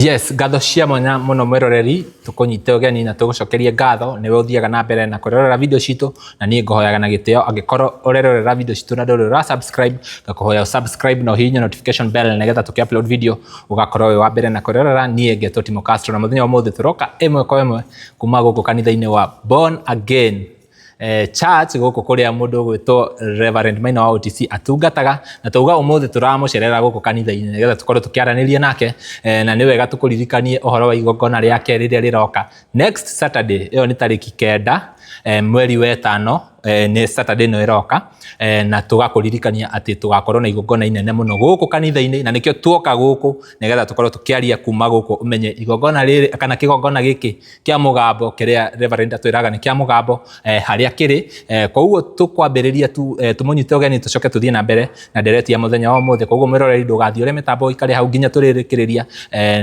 Yes, ngatho cia mwanya muno mwiroreri tukunyite ugeni na tugucokerie ngatho niwe uthiaga na mbere na kurorera video citu na nie ngohoyaga na gitio angikorwo urerorera video citu na nduri ra subscribe ngakuhoya subscribe no hinya notification bell na getha tuki-upload video ugakorwo wi wa mbere na kurorera nie ngeto Timo Castro na muthenya wa muthi turoka imwe kwa imwe kuma guku kanitha-ini wa Born Again church guku kuria mundu gwitwo Reverend Maina wa OTC atungataga na tuga umuthi turamucerera guku kanitha-ini nigetha tukorwo tukiaraniria nake na ni wega tukuririkanie uhoro wa igongona riake riria riroka next Saturday iyo ni tariki 9 mweri wa 5 ni Saturday no iroka na tugakuririkania ati tugakorwo na igongona inene muno guku kanitha-ini na nikio tuoka guku nigetha tukorwo tukiaria kuma guku umenye igongona riri kana kigongona giki kia mugambo kiria Reverend atwiraga ni kia mugambo haria kiri koguo tukwambiriria tumunyite ugeni tucoke tuthie na mbere na nderetia muthenya wa muthi koguo mwiroreri ndugathie uri mitambo ikare hau nginya turirikiriria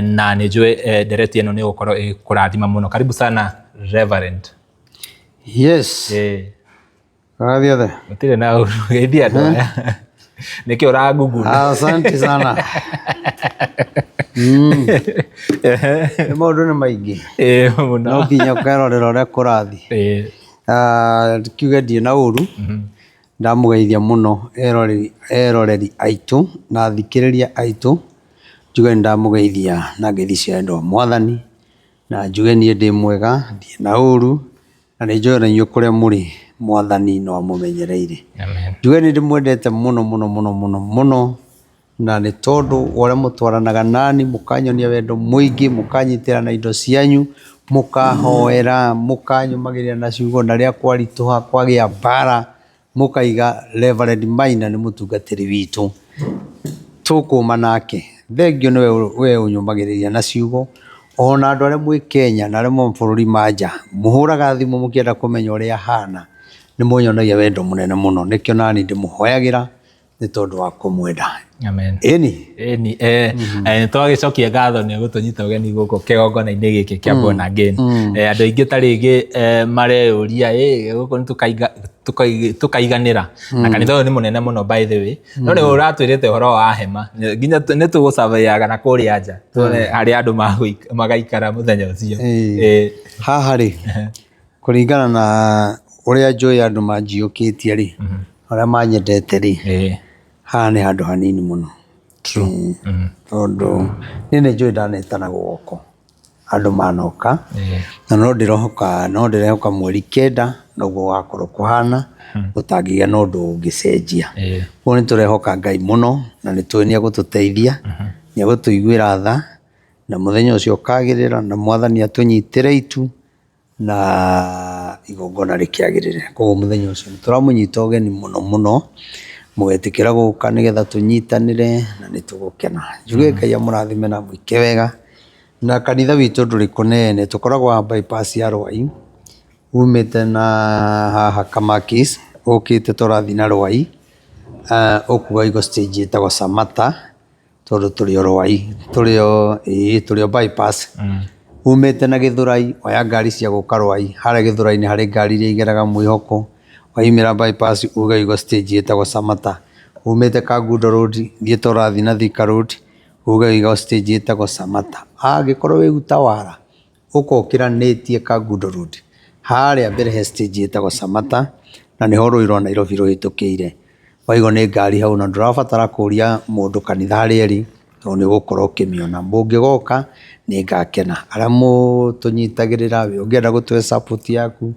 na ni njui nderetia no ni gukorwo kurathima muno. Karibu sana Reverend. Yes. Karathi othe. Mutire na geithia ndo. Nikio ra Google. Asante sana. Maundu ni maingi. Muno. No nginya ukerorera uria kurathi. Kiuge ndirĩ na ũru. Ndamugeithia muno eroreri aitu na athikĩrĩria aitu. Njuge ndamugeithia na ngeithi cia endo Mwathani na njuge niĩ ndĩ mwega ndirĩ na ũru na nĩ njũĩ na inyuĩ kũrĩa mũrĩ Mwathani no amumenyereire. Amen. Njuge nĩ ndĩmwendete muno na nĩ tondũ ũrĩa mũtwaranaga nani mũkanyonia wendo mũingĩ mũkanyitĩra na indo cianyu mũkahoera mũkanyumagĩrĩra na ciugo na rĩa kwaritũha kwagĩa mbara mũkaiga Reverend Maina nĩ mũtungatĩri witũ tũkũma nake. Thengio nĩwe we ũnyumagĩrĩria na ciugo ona andũ arĩa mwĩ Kenya na arĩa mwĩ mabũrũri ma nja mũhũraga thimũ mũkĩenda kũmenya ũrĩa hana nĩ mũnyonagia wendo mũnene mũno nĩkĩo nani ndĩmũhoyagĩra nĩ tondũ wa kũmwenda. Amen. Eni twagicokia ngatho ni gutunyita ugeni guku kigongona-ini giki kia Born Again. Andu aingi tarigi mareuria guku ni tukaiganira na kanitha uyu ni munene muno by the way no ni uratwirite uhoro wa hema nginya ni tugucabayaga na kuria nja tuone hari andu magaikara muthenya ucio haha ri kuringana na uria njui andu manjiukitie ri uria manyendete ri haha nĩ handũ hanini mũno. True. Tondũ niĩ nĩ njũĩ ndanetana gwoko andũ manoka na no ndĩrehoka mweri 9 noguo wakorwo kũhana gũtangĩgĩa na ũndũ ũngĩcenjia. Koguo nĩ tũrehoka Ngai mũno na nĩ tũĩ nĩ egũtũteithia nĩ egũtũiguĩra tha na mũthenya ũcio ũkagĩrĩra na Mwathani atũnyitĩre itu na igongona rĩkĩagĩrĩre. Koguo mũthenya ũcio nĩ tũramũnyita ũgeni mũno mũgetĩkĩra gũka nĩgetha tũnyitanĩre na nĩ tũgũkena. Njuge Ngai amũrathime na mwĩke wega na kanitha witũ ndũrĩ kũnene tũkoragwo bypass ya Rwai umĩte na haha Kamakis ũkĩte tũrathi na Rwai ũkuga igo stage ĩtagwo Samata tondũ tũrĩ o Rwai tũrĩ o bypass umĩte na Gĩthũrai oya ngari cia gũka Rwai harĩa Gĩthũrai-inĩ harĩ ngari iria igeraga Mwĩhoko waimĩra bypass uga igo stage ĩtagwo Samata umĩte Kangundo road thiĩ tũrathi na Thika road uga igo stage ĩtagwo Samata angĩkorwo wĩ Utawara ũkokiranĩtie Kangundo road harĩa mbere he stage ĩtagwo Samata na nĩho rũĩ rwa Nairobi rũhĩtũkĩire waigwo nĩ ngari hau na ndũrabatara kũria mũndũ kanitha harĩa ĩrĩ tondũ nĩ ũgũkorwo ũkĩmĩona. Mũngĩgoka nĩ ngakena arĩa mũtũnyitagĩrĩra we ũngĩenda gũtũhe support yaku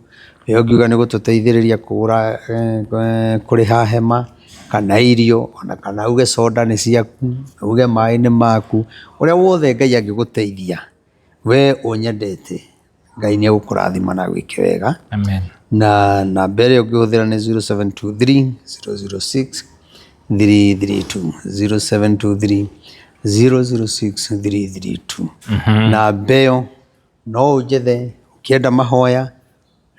we ũngiuga nĩ gũtũteithĩrĩria kũgũra kũrĩha hema kana irio ona kana uge soda nĩ ciaku uge maĩ nĩ maku ũrĩa wothe Ngai angĩgũteithia we ũnyendete Ngai nĩ egũkũrathima na gwĩke wega. Amen. Na namba ĩrĩa ũngĩhũthĩra nĩ 0723 006 332 0723 006 332. Namba ĩyo no ũnjethe ũkĩenda mahoya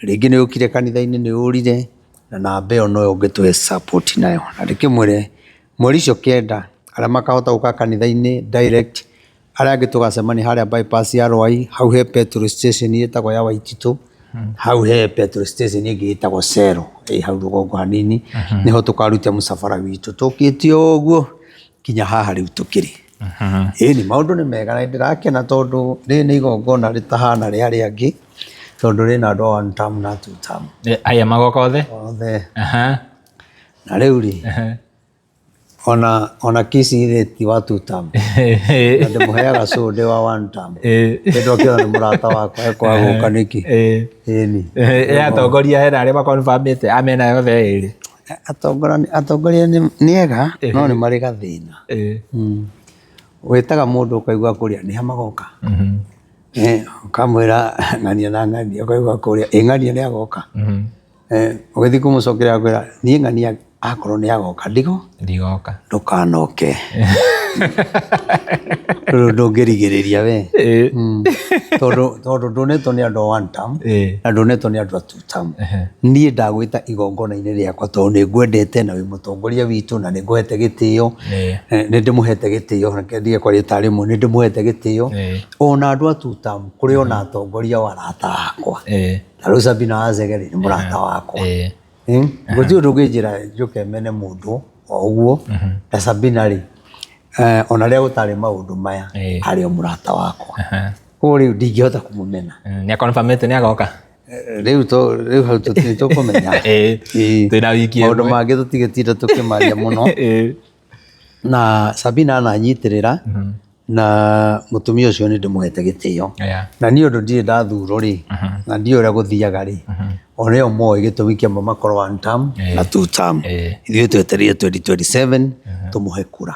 rĩngĩ nĩ ũkire kanitha-inĩ nĩ ũrire na namba ĩyo no ũngĩtũhe support nayo na ndĩkĩmwĩre mweri ũcio 9 arĩa makahota gũka kanitha-inĩ direct arĩa angĩ tũgacemania harĩa bypass ya Rwai hau he petrol station ĩtagwo ya Waititũ hau he petrol station ĩngĩ ĩtagwo Cero hau rũgongo hanini nĩho tũkarutia mũsafara witũ tũkĩtie ũguo kinya haha rĩu tũkĩrĩ Ĩni maũndũ nĩ mega na ndĩrakena tondũ rĩrĩ nĩ igongona rĩtahana rĩa arĩa angĩ tondũ rĩna andũ a 1 term na 2 term. Aya magoka othe? Othe. Na rĩu rĩ ona kisi ti wa 2 term. Na ndĩmũheaga cũndĩ wa 1 term. Tondũ akĩona nĩ mũrata wakwa ekwaga gũka nĩkĩ. Ĩni. Atongoria hena arĩa makonfirmĩte amena yothe ĩrĩ. Atongoria nĩ ega no nĩ marĩ gathĩna. Wĩtaga mũndũ ũkaigua kũrĩa nĩ ha magoka. Ũkamwĩra ng'ania na ng'ania ũkaigua kũrĩa ng'ania nĩ agoka. Ũgĩthiĩ kũmũcokeria akwĩra niĩ ng'ania akorwo nĩ agoka ndigoka ndũkanoke. Ndũngĩrigĩrĩria we. Tondũ ndũnetwo nĩ andũ a 1 term na ndũnetwo nĩ andũ a 2 term. Niĩ ndagwĩta igongona-inĩ rĩakwa tondũ nĩ ngwendete na wĩ mũtongoria witũ na nĩ ngũhete gĩtĩo. Nĩ ndĩmũhete gĩtĩo reke ndige kwaria ta rĩmwe nĩ ndĩmũhete gĩtĩo. Ona andũ a 2 term kũrĩ ona atongoria wa arata akwa. Ta rĩu Sabina wa Nzegere nĩ mũrata wakwa. Gũtirĩ ũndũ ũngĩnjĩra njũke mene mũndũ o ũguo ta Sabina rĩ ona rĩrĩa gũtarĩ maũndũ maya arĩ o mũrata wakwa. Koguo rĩu ndingĩhota kũmũmena. Nĩ akonfirmĩte nĩ agoka? Rĩu hau tũkũmenya. Twĩna wiki ĩmwe. Maũndũ mangĩ tũtigĩtinda tũkĩmaria mũno. Na Sabina ananyitĩrĩra na mũtumia ũcio nĩ ndĩmũhete gĩtĩo. Na niĩ ũndũ ndirĩ ndathurwo rĩ na ndiĩ ũrĩa gũthiaga rĩ ona ĩyo moĩ gĩtũmi kĩamwe makorwo 1 term na 2 term. Ithuĩ twetereire 2027 tũmũhe kura.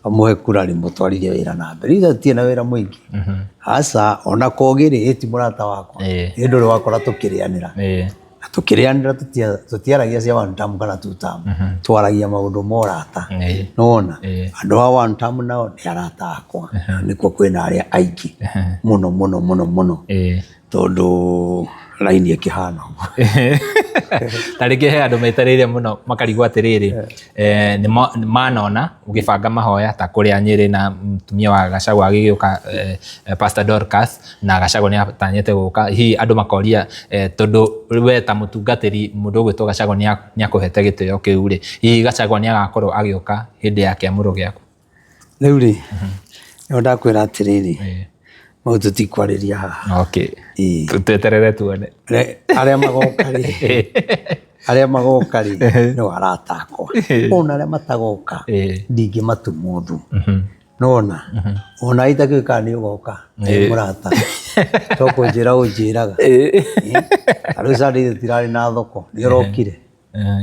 Tũmũhe kura rĩ mũtwarithie wĩra na mbere. Ithuĩ tũtirĩ na wĩra mũingĩ. Aca ona Kogi rĩ ti mũrata wakwa. Nĩ ũndũ ũrĩa wakora tũkĩrĩanĩra. Na tũkĩrĩanĩra tũtiaragia cia 1 term kana 2 term. Twaragia maũndũ ma ũrata. Nĩwona andũ a 1 term nao nĩ arata akwa. Nĩkuo kwĩna arĩa aingĩ mũno mũno mũno mũno tondũ raini ĩkĩhana ũguo. Tarĩngĩ he andũ metereire mũno makarigwo atĩrĩrĩ nĩ manona ũgĩbanga mahoya ta kũrĩa Nyĩrĩ na mũtumia wa Gachagua agĩgĩũka Pastor Dorcas na Gachagua nĩ atanyĩte gũka. Hihi andũ makoria tondũ we ta mũtungatĩri mũndũ ũgwĩtwo Gachagua nĩ akũhete gĩtĩo kĩu rĩ hihi Gachagua nĩ agakorwo agĩũka hĩndĩ ya kĩamũro gĩaku? Rĩu rĩ nĩ ndakwĩra atĩrĩrĩ mau tũtikwarĩria haha. Tweterere tuone. Arĩa magoka rĩ nĩ arata akwa. Ona arĩa matagoka ndingĩmatumũthu. Nona ona itakĩka nĩ ũgoka nĩ mũrata. To kũnjĩra ũnjĩraga. Rĩu Sunday tũtirarĩ na thoko nĩ ũrokire.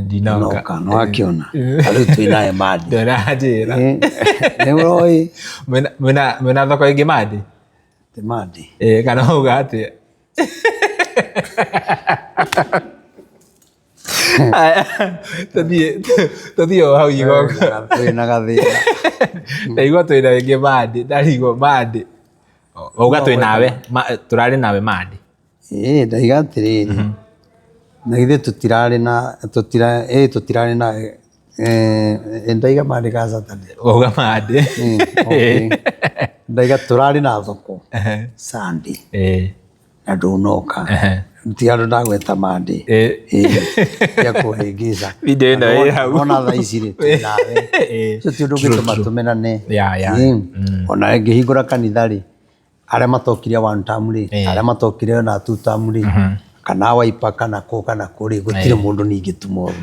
Ndinoka no akĩona. Rĩu twĩna Emadi. Ndĩranjĩra. Nĩ ũroĩ. Mwĩna thoko ĩngĩ Madi? Emadi. Kana uga atĩa? Tũthiĩ o hau igongona. Twĩna gathĩna. Ndaigua twĩna ĩngĩ Madi, ndarigwo Madi. Uga twĩnawe, tũrarĩ nawe Madi. Ndaiga atĩrĩrĩ. Na ithuĩ tũtirarĩ na ndaiga Madi ka Saturday. Uga Madi. Ndaiga tũrarĩ na thoko Sunday. Na ndũnoka. Ti andũ ndagweta Madi. Ya kũhĩngĩca. Video ĩno ĩ hau. Ona thaa ici rĩ twĩnawe. Ũcio ti ũndũ ũngĩtũma tũmenane. Ona ngĩhingũra kanitha rĩ arĩa matokire 1 term rĩ arĩa matokire na 2 term rĩ kana Wiper kana kũ kana kũrĩ gũtirĩ mũndũ ningĩ tumothu.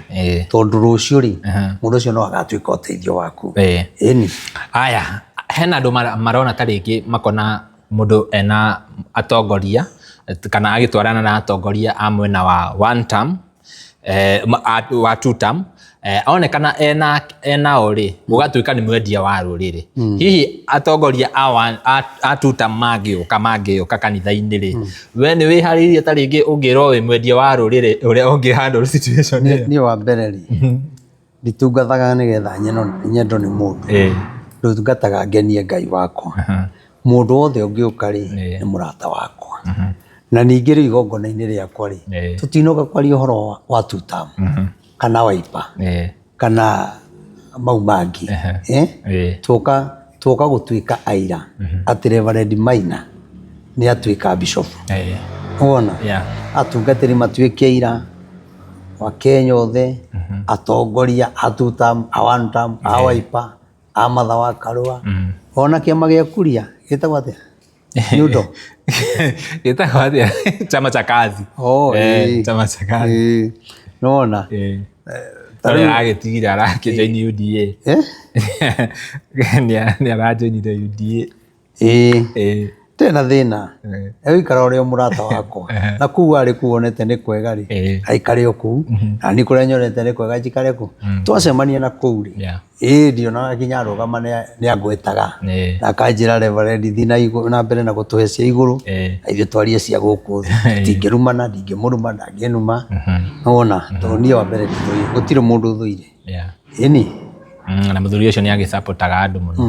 Tondũ rũciũ rĩ mũndũ ũcio no agatuĩka ũteithio waku. Ĩni. Aya hena andũ marona tarĩngĩ makona mũndũ ena atongoria kana agĩtwarana na atongoria a mwena wa 1 term wa 2 term onekana ena ori gũgatuĩka nĩ mwendia wa rũrĩrĩ. Hihi atongoria a 2 term mangĩũka kanitha-inĩ rĩ we nĩ wĩharĩirie tarĩngĩ ũngĩrwo wĩ mwendia wa rũrĩrĩ ũrĩa ũngĩ handle situation ĩyo? Niĩ wa mbere rĩ nditungataga nĩgetha nyendwo nĩ mũndũ. Ndutungataga ngenie Ngai wakwa. Mũndũ wothe ũngĩũka rĩ nĩ mũrata wakwa. Na ningĩ rĩ igongona-inĩ rĩakwa rĩ tũtinoka kwaria ũhoro wa 2 term kana Wiper kana mau mangĩ. Tuoka gũtuĩka aira atĩ Reverend Maina nĩ atuĩka bishop. Wona atungatĩri matuĩke aira wa Kenya othe atongoria a 2 term a 1 term a Wiper Amatha wa Karua ona kĩama gĩa Kuria gĩtagwo atĩa Nyundo gĩtagwo atĩa chama cha kazi chama cha kazi nona tarĩ agĩtigire arakĩjoini UDA nĩ arajoinire UDA tena thĩna ũikara ũrĩa mũrata wakwa na kuu arĩ kuonete nĩ kwega rĩ aikare o kuu na nĩ kũrĩa nyonete nĩ kwega njikare kuu twacemania na kuu rĩ ndionaga nginya arũgama nĩ angwĩtaga na akanjĩra Reverend thiĩ na mbere na gũtũhe cia igũrũ ithuĩ twarie cia gũkũ thĩ ndingĩrumana ndingĩmũruma ndangĩnuma wona tondũ niĩ wa mbere gũtirĩ mũndũ ũthũire ĩni na mũthuri ũcio nĩ agĩsupportaga andũ mũno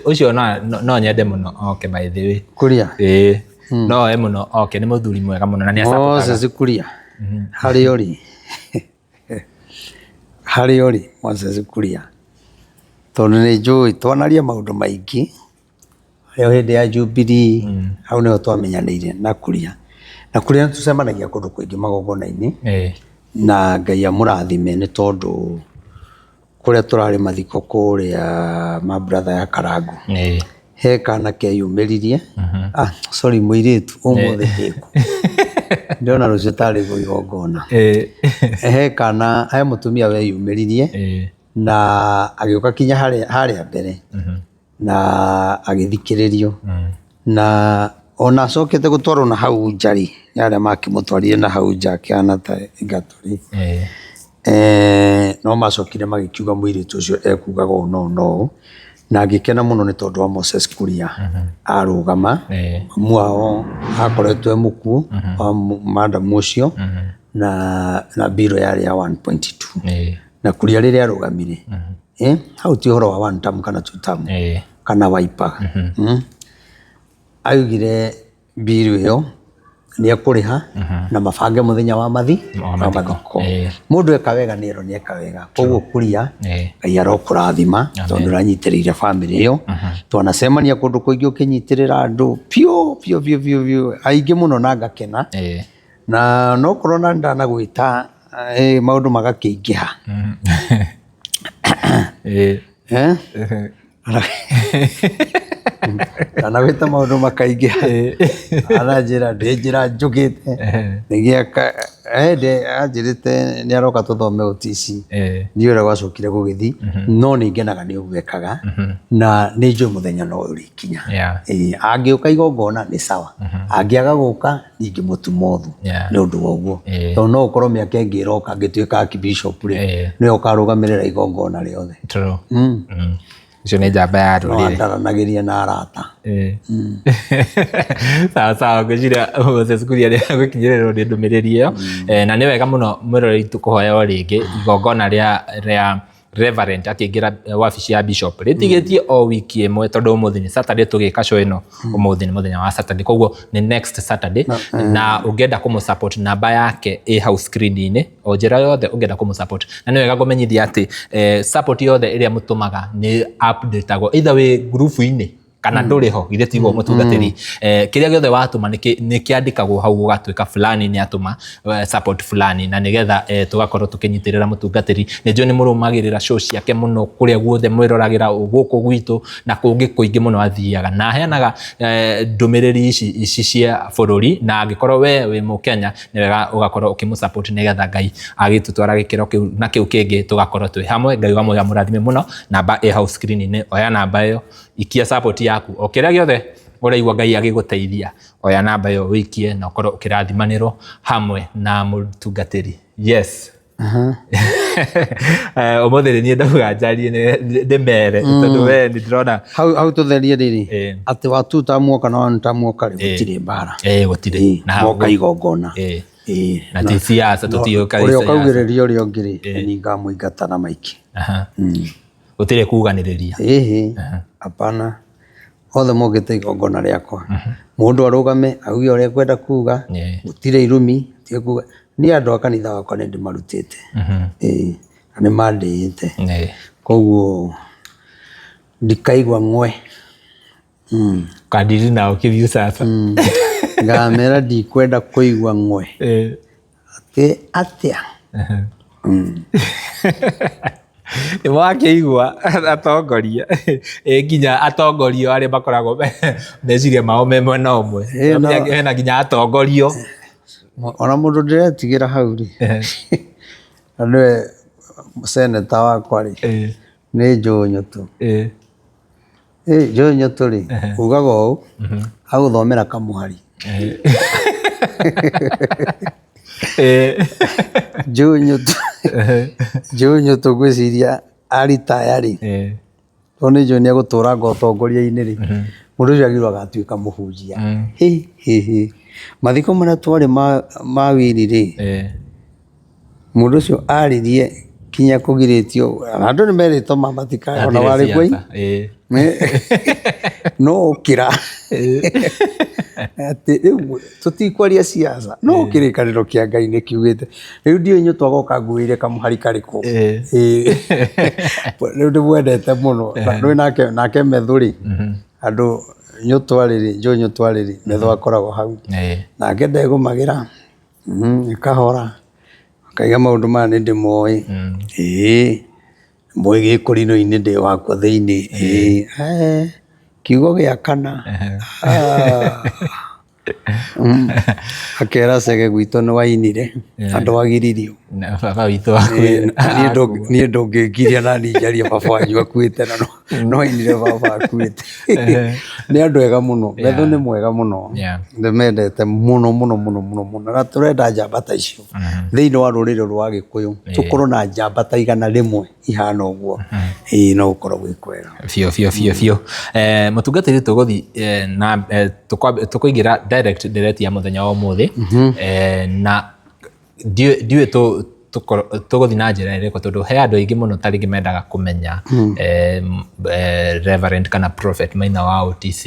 ũcio no nyende mũno oke by the way Kuria no mũno oke nĩ mũthuri mwega mũno na nĩ asupportaga Moses Kuria harĩ ũrĩ Moses Kuria tondũ nĩ njũĩ twanaria maũndũ maingĩ rĩo hĩndĩ ya Jubilee hau nĩho twamenyanĩire na Kuria nĩ tũcemanagia kũndũ kũingĩ magongona-inĩ na Ngai amũrathime nĩ tondũ kũrĩa tũrarĩ mathiko kũrĩa mabratha ya Karangu he kana keyumĩririe sorry mũirĩtu ũmũthĩ ndĩku ndĩrona rũciũ tarĩ igongona he kana he mũtumia weyumĩririe na agĩũka kinya harĩa mbere na agĩthikĩrĩrio na ona acokete gũtwarwo na hau njari arĩa makĩmũtwarire na hau nja kĩhana ta ingatũri no macokire magĩkiuga mũirĩtu ũcio ekugaga ũũ na ngĩkena mũno nĩ tondũ wa Moses Kuria arũgama mwao akoretwo e mũkuũ wa madam ũcio na biro yarĩ ya 1.2 na Kuria rĩrĩa arũgamire hau ti ũhoro wa 1 term kana 2 term kana Wiper augire biro ĩyo nĩ ekũrĩha na mabange mũthenya wa mathiko mũndũ eka wega nĩ nĩ eka wega koguo Kuria Ngai arokũrathima tondũ ũranyitĩrĩire bamĩrĩ ĩyo twanacemania kũndũ kũingĩ ũkĩnyitĩrĩra andũ biũ aingĩ mũno na ngakena na no korwo na ndanagwĩta maũndũ magakĩingĩha kana gwĩta maũndũ makaingĩha aranjĩra ndĩ njĩra njũgĩte nĩgĩaka anjĩrĩte nĩ aroka tũthome OTC ndiĩ ũrĩa gwacokire gũgĩthiĩ no nĩ ngenaga nĩ ũguo ekaga na nĩ njũĩ mũthenya no ũrĩkinya angĩũka igongona nĩ sawa angĩaga gũka ingĩmũtuma ũthu nĩ ũndũ wa ũguo tondũ no ũkorwo mĩaka ĩngĩ ĩroka angĩtuĩka archbishop rĩ nĩwe ũkarũgamĩrĩra igongona rĩothe icio nĩ njamba ya rũrĩrĩ ndaranagĩria na arata sawa ngwĩciria Moses Kuria nĩ agũkinyĩrĩrwo nĩ ndũmĩrĩri ĩyo na nĩ wega mũno mwĩroreri tũkũhoya o rĩngĩ igongona rĩa Reverend akĩingĩra wabici ya Bishop rĩtigĩtie o wiki ĩmwe tondũ ũmũthĩ nĩ Saturday tũgĩka show ĩno ũmũthĩ nĩ mũthenya wa Saturday koguo nĩ next Saturday na ũngĩenda kũmũsupport namba yake ĩ hau screen-inĩ o njĩra yothe ũngĩenda kũmũsupport na nĩ wega kũmenyithia atĩ support yothe ĩrĩa mũtũmaga nĩ updateagwo either wĩ group-inĩ kana ndũrĩ ho githĩ tiguo mũtungatĩri kĩrĩa gĩothe watũma nĩ kĩandĩkagwo hau gũgatuĩka fulani nĩ atũma support fulani na nĩgetha tũgakorwo tũkĩnyitĩrĩra mũtungatĩri nĩ njũĩ nĩ mũrũmagĩrĩra show ciake mũno kũrĩa guothe mwĩroragĩra gũkũ gwitũ na kũngĩ kũingĩ mũno athiaga na aheanaga ndũmĩrĩri ici cia bũrũri na angĩkorwo we wĩ mũkenya nĩ wega ũgakorwo ũkĩmũsupport nĩgetha Ngai agĩtũtwara gĩkĩro kĩu na kĩu kĩngĩ tũgakorwo twĩ hamwe Ngai wamwe amũrathime mũno namba ĩ hau screen-inĩ oya namba ĩyo ikia support yaku o kĩrĩa gĩothe ũraigua Ngai agĩgũteithia oya namba ĩyo wĩikie na ũkorwo ũkĩrathimanĩrwo hamwe na mũtungatĩri yes ũmũthĩ nĩ niĩ ndauga njarie ndĩmere tondũ we nĩ ndĩrona hau tũtherie rĩrĩ atĩ wa 2 term kana 1 term karĩ gũtirĩ mbara gũtirĩ na moka igongona na ti siasa tũtiũka ũrĩa ũkaugĩrĩria ũrĩa ũngĩ rĩ nĩ ngamũingata na maiki gũtirĩ kuganĩrĩria hapana othe mogĩte igongona rĩakwa mũndũ arũgame auge ũrĩa kwenda kuga gũtirĩ irumi nĩ andũ a kanitha wakwa nĩ ndĩmarutĩte na nĩ mandĩĩte koguo ndikaigua ng'we kadiri nao kĩbiũ sasa ngamera ndikwenda kũigua ng'we atĩa Nĩwakĩigua atongoria nginya atongorio arĩa makoragwo meciria mao me mwena ũmwe hena nginya atongorio ona mũndũ ndĩretigĩra hau rĩ na nĩwe seneta wakwa rĩ nĩ Joe Nyotu. Joe Nyotu rĩ ugaga ũũ agũthomera kamũhari. Joe Nyotu gwĩciria aritaya rĩ to nĩ Joe nĩegũtũranga ũtongoria-inĩ rĩ mũndũ ũcio agĩrĩirwo agatuĩka mũhunjia. Mathiko marĩa twarĩ ma wĩri rĩ mũndũ ũcio aririe kinya kũgirĩtio andũ nĩmerĩtwo matika ona warĩ kwĩ no ũkĩra atĩ rĩu tũtikwaria siasa no kĩrĩkanĩro kĩa Ngai nĩkiugĩte rĩu ndiũĩ Nyotu agoka nguĩire kamũhari karĩkũ. Rĩu ndĩmwendete mũno nake Methu rĩ andũ Nyotu arĩ Joe Nyotu arĩ Methu akoragwo hau nake ndegũmagĩra akahora akaiga maũndũ maya nĩndĩmoĩ moĩ gĩkũrinũ-inĩ ndĩ wakwa thĩinĩ kiugo gĩa kana akera Chege gwitũ nĩ wainire andũ agiririo baba witũ niĩ ndũngĩngiria nani njarie baba wanyu akuĩte na no ainire baba akuĩte. Nĩ andũ ega mũno Methu nĩ mwega mũno ndĩmendete mũno na tũrenda njamba ta icio thĩinĩ wa rũrĩrĩ rwa Gĩkũyũ tũkorwo na njamba ta igana rĩmwe ihana ũguo no gũkorwo gwĩ kwega biũ. Mũtungatĩri tũgũthiĩ na tũkũingĩra direct ya mũthenya wa ũmũthĩ na ndiũĩ tũgũthiĩ na njĩra ĩrĩkũ tondũ he andũ aingĩ mũno tarĩngĩ mendaga kũmenya Reverend kana Prophet Maina wa OTC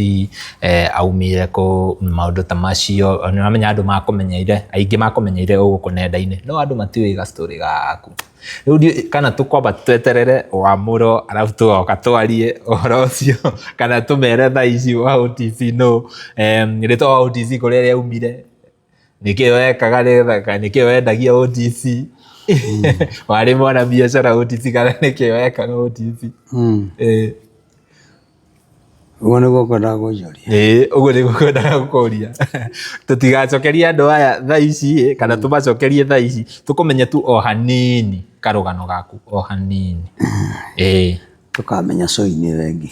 aumire kũ maũndũ ta macio nĩwamenya andũ makũmenyeire aingĩ makũmenyeire gũkũ nenda-inĩ no andũ matiũĩ ga-story gaku. Rĩu ndiũĩ kana tũkwamba tweterere wamũro arabu tũgoka twarie ũhoro ũcio kana tũmere thaa ici wa OTC no rĩtwa wa OTC kũrĩa rĩaumire nĩkĩĩ wekaga nĩkĩĩ wendagia OTC warĩ mwana biacara OTC kana nĩkĩĩ wekaga OTC. Ũguo nĩguo kwendaga kũnjũria. Ũguo nĩguo kwendaga gũkũria. Tũtigacokerie andũ aya thaa ici kana tũmacokerie thaa ici tũkũmenye tu o hanini karũgano gaku o hanini. Tũkamenya coinĩ wengi.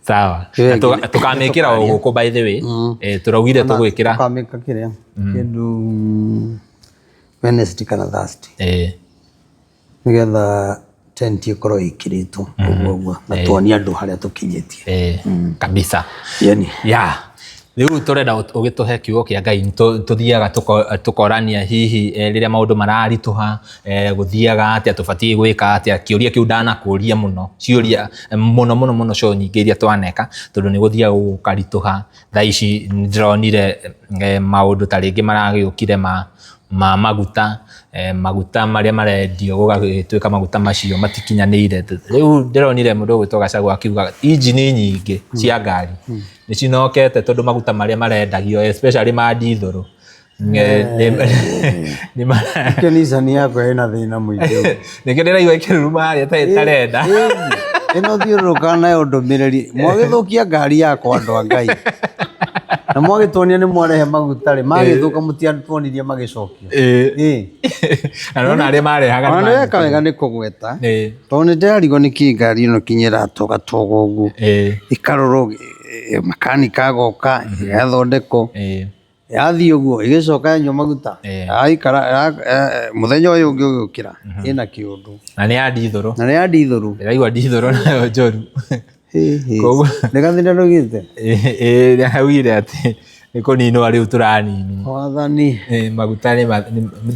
Sawa. Tũkamĩkĩra o gũkũ by the way. Tũraugire tũgwĩkĩra. Tũkamĩka kĩrĩa kĩndũ Wednesday kana Thursday. Nĩgetha tent ĩkorwo ĩkĩrĩtwo ũguo na tuonie andũ harĩa tũkinyĩtie. Kabisa. Yani. Rĩu tũrenda ũgĩtũhe kiugo kĩa Ngai tũthiaga tũkorania hihi rĩrĩa maũndũ mararitũha gũthiaga atĩa tũbatiĩ gwĩka atĩa kĩũria kĩu ndanakũria mũno ciũria mũno cio nyingĩ iria twaneka tondũ nĩ gũthiaga gũkaritũha thaa ici ndĩronire maũndũ ta rĩngĩ maragĩũkire ma maguta marĩa marendio gũgatuĩka maguta macio matikinyanĩire. Rĩu ndĩronire mũndũ ũgwĩtwo Gachagua akiuga injini nyingĩ cia ngari nĩcinokete tondũ maguta marĩa marendagio especially ma dithũrũ Nisani yakwa ĩna thĩna mũingĩ. Nĩkĩo ndĩraigua ĩkĩruruma harĩa ĩtarenda ĩno thiũrũrũkaga nayo ndũmĩrĩri mwagĩthũkia ngari yakwa andũ a Ngai na mwagĩtuonia nĩ mwarehe maguta rĩ magĩthũka mũtiatuonirie magĩcokio. Na nona arĩa marehaga nĩ weka wega nĩ kũgweta tondũ nĩ ndĩrarigwo nĩkĩ ngari ĩno kinyĩra tũgatoga ũguo ĩkarorwo makanika agoka ĩgathondekwo yathiĩ ũguo ĩgĩcoka yanyua maguta mũthenya ũyũ ũngĩ ũgĩũkĩra ĩna kĩũndũ na nĩ ya dithũrũ ndĩraigua dithũrũ nayo njũru. Nĩgathina rũgĩte nĩaugire atĩ nĩ kũninwo rĩu tũraninwo wathani maguta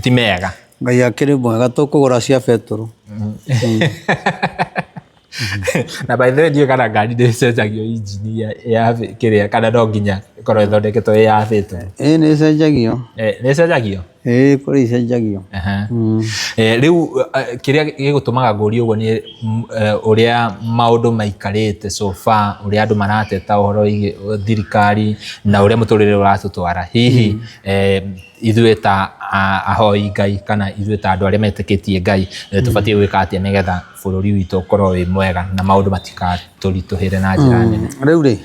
ti mega. Ngai akĩrĩ mwega tũkũgũra cia betũrũ. Na by the way ndiũĩ kana ngari ndĩcenjagio injini ya kĩrĩa kana no nginya ĩkorwo ĩthondeketwo ya betũrũ. Nĩcenjagio. Nĩcenjagio kuri icenjagio. Riu kiria gigutumaga nguri uguo ni uria maundu maikarite so far, uria andu marateta uhoro thirikari na uria muturire uratutwara. Hihi ithuĩ ta ahoi Ngai kana ithuĩ ta andu aria metikitie Ngai tubatie gwika atia nigetha bururi witu ukorwo wi mwega na maundu matikatũritũhĩre na njĩra nene? Riu ri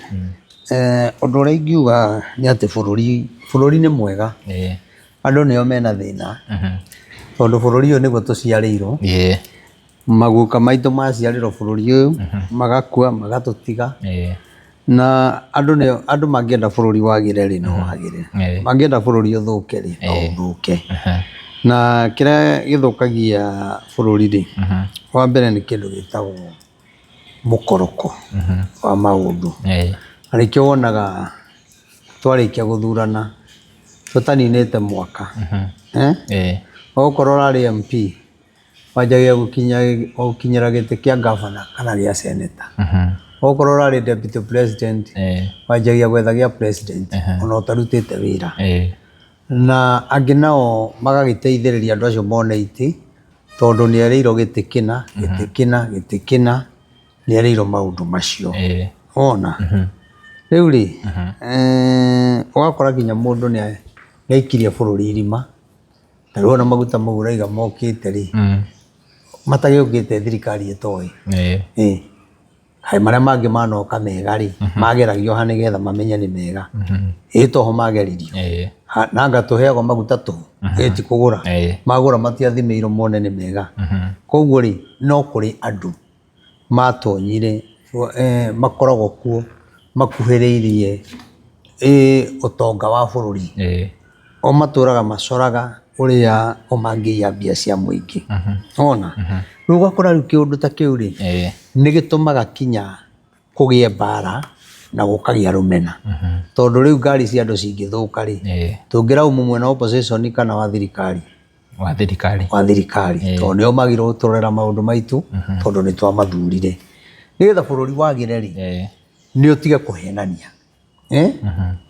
undu uria ingiuga ni ati bururi ni mwega, andu nio mena thina tondu bururi uyu niguo tuciarirwo. Maguka maitu maciarirwo bururi uyu magakua magatutiga, na andu mangienda bururi wagire ri no wagire, mangienda bururi uthuke ri no uthuke. Na kiria githukagia bururi ri, wa mbere ni kindu gitagwo mukoroko wa maundu. Arikio wonaga twarikia guthurana tutaninite mwaka, okorwo urari MP wanjagia gukinyira giti kia governor kana gia senator, okorwo urari deputy president wanjagia gwetha gia president ona utarutite wira, na angi nao magagiteithiriria andu acio mone iti tondu ni erirwo giti kina ni erirwo maundu macio. Ona riu ri ugakora nginya mundu ni aikirie bururi irima, na riu ona maguta mau uraiga mokite ri matagiukite thirikari itoi. Hai maria mangi manoka mega ri mageragio ha nigetha mamenye ni mega, toho mageririo na ngatuheagwo maguta tu eti kugura magura matiathimirwo mone ni mega. Koguo ri no kuri andu matonyire makoragwo kuo makuhiriirie utonga wa bururi, o maturaga macoraga uria o mangiia mbia cia muingi. Ona riu ugakora riu kiundu ta kiu ri ni gitumaga kinya kugie mbara na gukagia rumena, tondu riu ngari cia andu cingithuka ri tungiraumu mwena opposition kana wa thirikari tondu nio magirwo guturera maundu maitu tondu ni twamathurire. Nigetha bururi wagire ri ni utige kuhenania.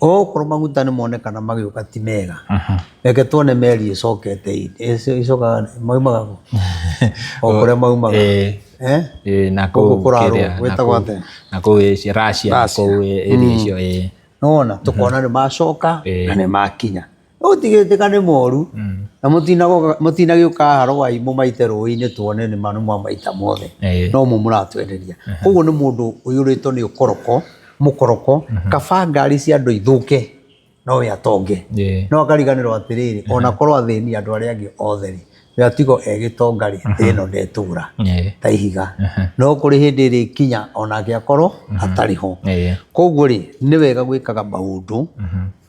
Okorwo maguta ni monekana magiuka ti mega, reke tuone meri icokete icoka maumaga okuria maumaga na kuu Russia na kuu icio nona tukona ni macoka na ni makinya. Utigite ni moru na mutinagiuka haro wa imu maite rui-ini tuone ni manu maita mothe no mu muratwenderia. Koguo ni mundu uyuritwo ni mukoroko kaba ngari cia andu ithuke no we atonge, no akariganirwo atiriri ona korwo athini andu aria angi othe ri we atigo egitonga ri ino ndetura ta ihiga, no kuri hindi ri kinya onake akorwo atariho. Koguo ri ni wega gwikaga maundu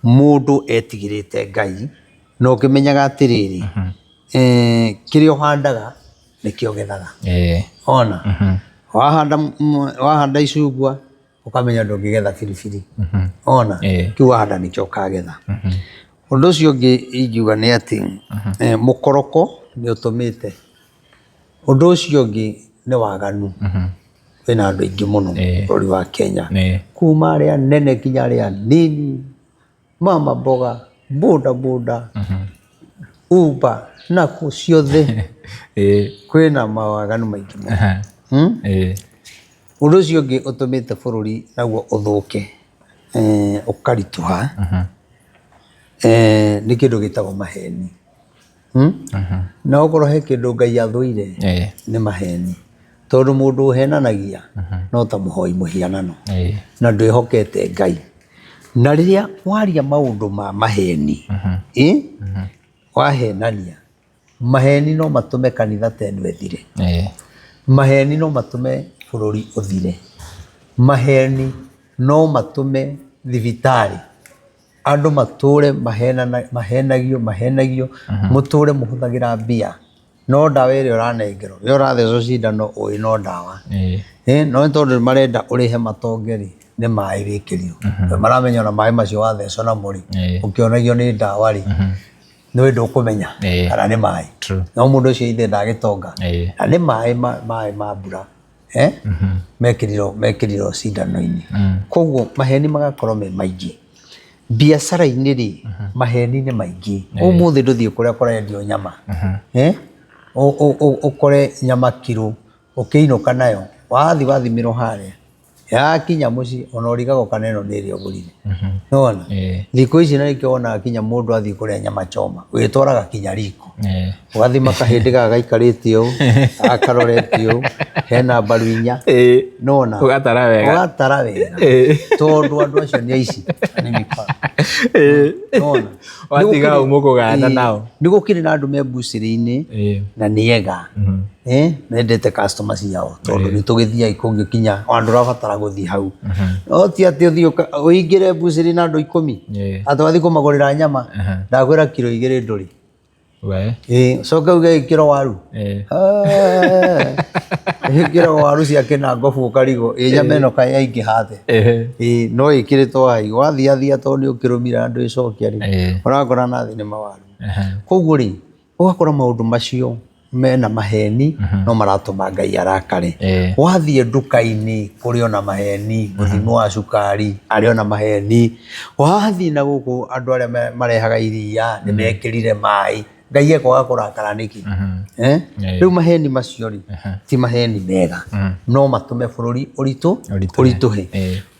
mundu etigirite Ngai no kimenyaga atiriri kirio handaga nikio gethaga. Ona wahanda icungwa ukamenya ndungigetha biribiri, ona kiu wahanda nikio kagetha. Undu ucio ungi ingiuga ni ati mukoroko ni utumite undu ucio ungi ni waganu. Wina andu aingi muno bururi wa Kenya kuma aria nene kinya aria nini, mama mboga, boda Uber na kuciothe kwina mawaganu maingi muno. Undu ucio ungi utumite bururi naguo uthuke ukarituha ni kindu gitagwo maheni. Na okorwo he kindu Ngai athuire ni maheni, tondu mundu uhenanagia no ta muhoi muhianano na ndwihokete Ngai. Na riria waria maundu ma maheni wahenania, maheni no matume kanitha tenu ethire, maheni no matume bururi uthire, maheni no matume thibitari andu mature mahenagio muture muhuthagira mbia no ndawa iria uranengerwo ria urathecwo cindano ui no ndawa no tondu marenda urihe matongeri ni mai wikirio maramenya ona mai macio wathecwo na muri ukionagio ni ndawa ri ni windu ukumenya kana ni mai no mundu ucio ithe ndagitonga na ni mai ma mbura mekirirwo cindano-ini. Koguo maheni magakorwo me maingi biacara-inĩ rĩ maheni nĩ maingĩ ũmũthĩ ndũthiĩ kũrĩa kũrendio nyama ũkore nyama kiro ũkĩinũka nayo wathimĩrwo harĩa yakinya mũciĩ ona ũrigagwo kana ĩno nĩ ĩrĩa ũgũrire nĩwona thikũ ici na nĩkĩo wonaga kinya mũndũ athiĩ kũrĩa nyama choma wĩtwaraga kinya riko ũgathima kahĩndĩ gaka gaikarĩte ũũ akarorete ũũ hena mbaru inya nĩwona ũgatara wega tondũ andũ acio nĩ aici nĩ mĩkora nĩwona watiga ũmũkũgana nao nĩ gũkĩrĩ na andũ me mbucĩrĩ-inĩ na nĩ ega mendete customer ciao tondũ nĩ tũgĩthiaga kũngĩkinya andũ ũrabatara gũthiĩ hau no ti atĩ ũthiĩ ũingĩre mbucĩrĩ na andũ 10 atĩ wathiĩ kũmagũrĩra nyama ndakwĩra kiro 2 ndũrĩ coka uge kiro waru kiro waru ciake na ngobu ũkarigwo nyama ĩno kaĩ yaingĩha atĩa no ĩkĩrĩtwo hai wathiathia tondũ nĩ ũkĩrũmire andũ ĩcokia rĩ ũrakora na thĩ nĩ mawaru koguo rĩ ũgakora maũndũ macio mena maheni no maratũma Ngai arakare wathiĩ nduka-inĩ kũrĩ ona maheni mũthimo wa cukari arĩ ona maheni wathiĩ na gũkũ andũ arĩa marehaga iria nĩ mekĩrire maĩ Ngai ekwaga kũrakara nĩkĩ rĩu maheni macio rĩ ti maheni mega no matũme bũrũri ũritũhe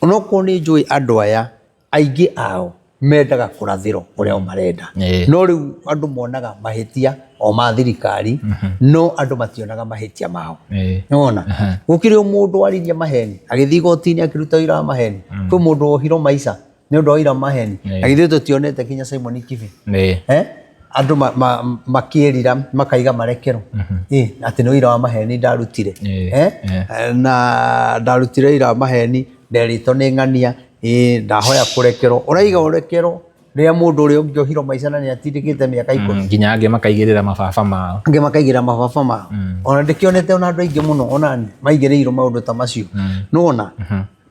onokorwo nĩ njũĩ andũ aya aingĩ ao mendaga kũrathĩrwo ũrĩa marenda no rĩu andũ monaga mahĩtia o ma thirikari no andũ mationaga mahĩtia mao nĩwona gũkĩrĩ mũndũ waririe maheni agĩthiĩ igoti-inĩ akĩruta wĩra wa maheni kwĩ mũndũ wohirwo maica nĩ ũndũ wa wĩra wa maheni na githĩ tũtionete kinya Simon Kibe andũ makĩrira makaiga marekero atĩ nĩ wĩra wa maheni ndarutire na ndarutire wĩra wa maheni nderĩtwo nĩ ng'ania ndahoya kũrekerwo ũraiga ũrekero rĩrĩa mũndũ ũrĩa ũngĩohirwo maica na nĩ atindĩkĩte mĩaka 10 nginya angĩ makaigĩrĩra mababa mao ona ndĩkĩonete ona andũ aingĩ mũno onani maigĩrĩirwo maũndũ ta macio nĩwona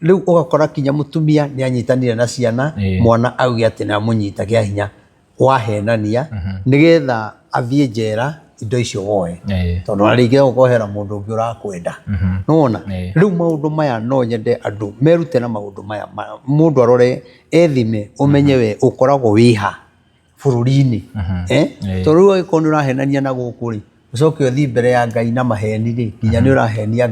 rĩu ũgakora kinya mũtumia nĩ anyitanire na ciana mwana auge atĩ nĩ amũnyita kĩa hinya wahenania nĩgetha athiĩ njera indo icio woe tondũ arĩkia gũkohera mũndũ ũngĩ ũrakwenda nĩwona rĩu maũndũ maya no nyende andũ merute na maũndũ maya mũndũ arore ethime ũmenye we ũkoragwo wĩha bũrũri-inĩ tondũ rĩu angĩkorwo nĩ ũrahenania na gũkũ rĩ ũcoke ũthiĩ mbere ya Ngai na maheni rĩ nginya nĩ ũrahenia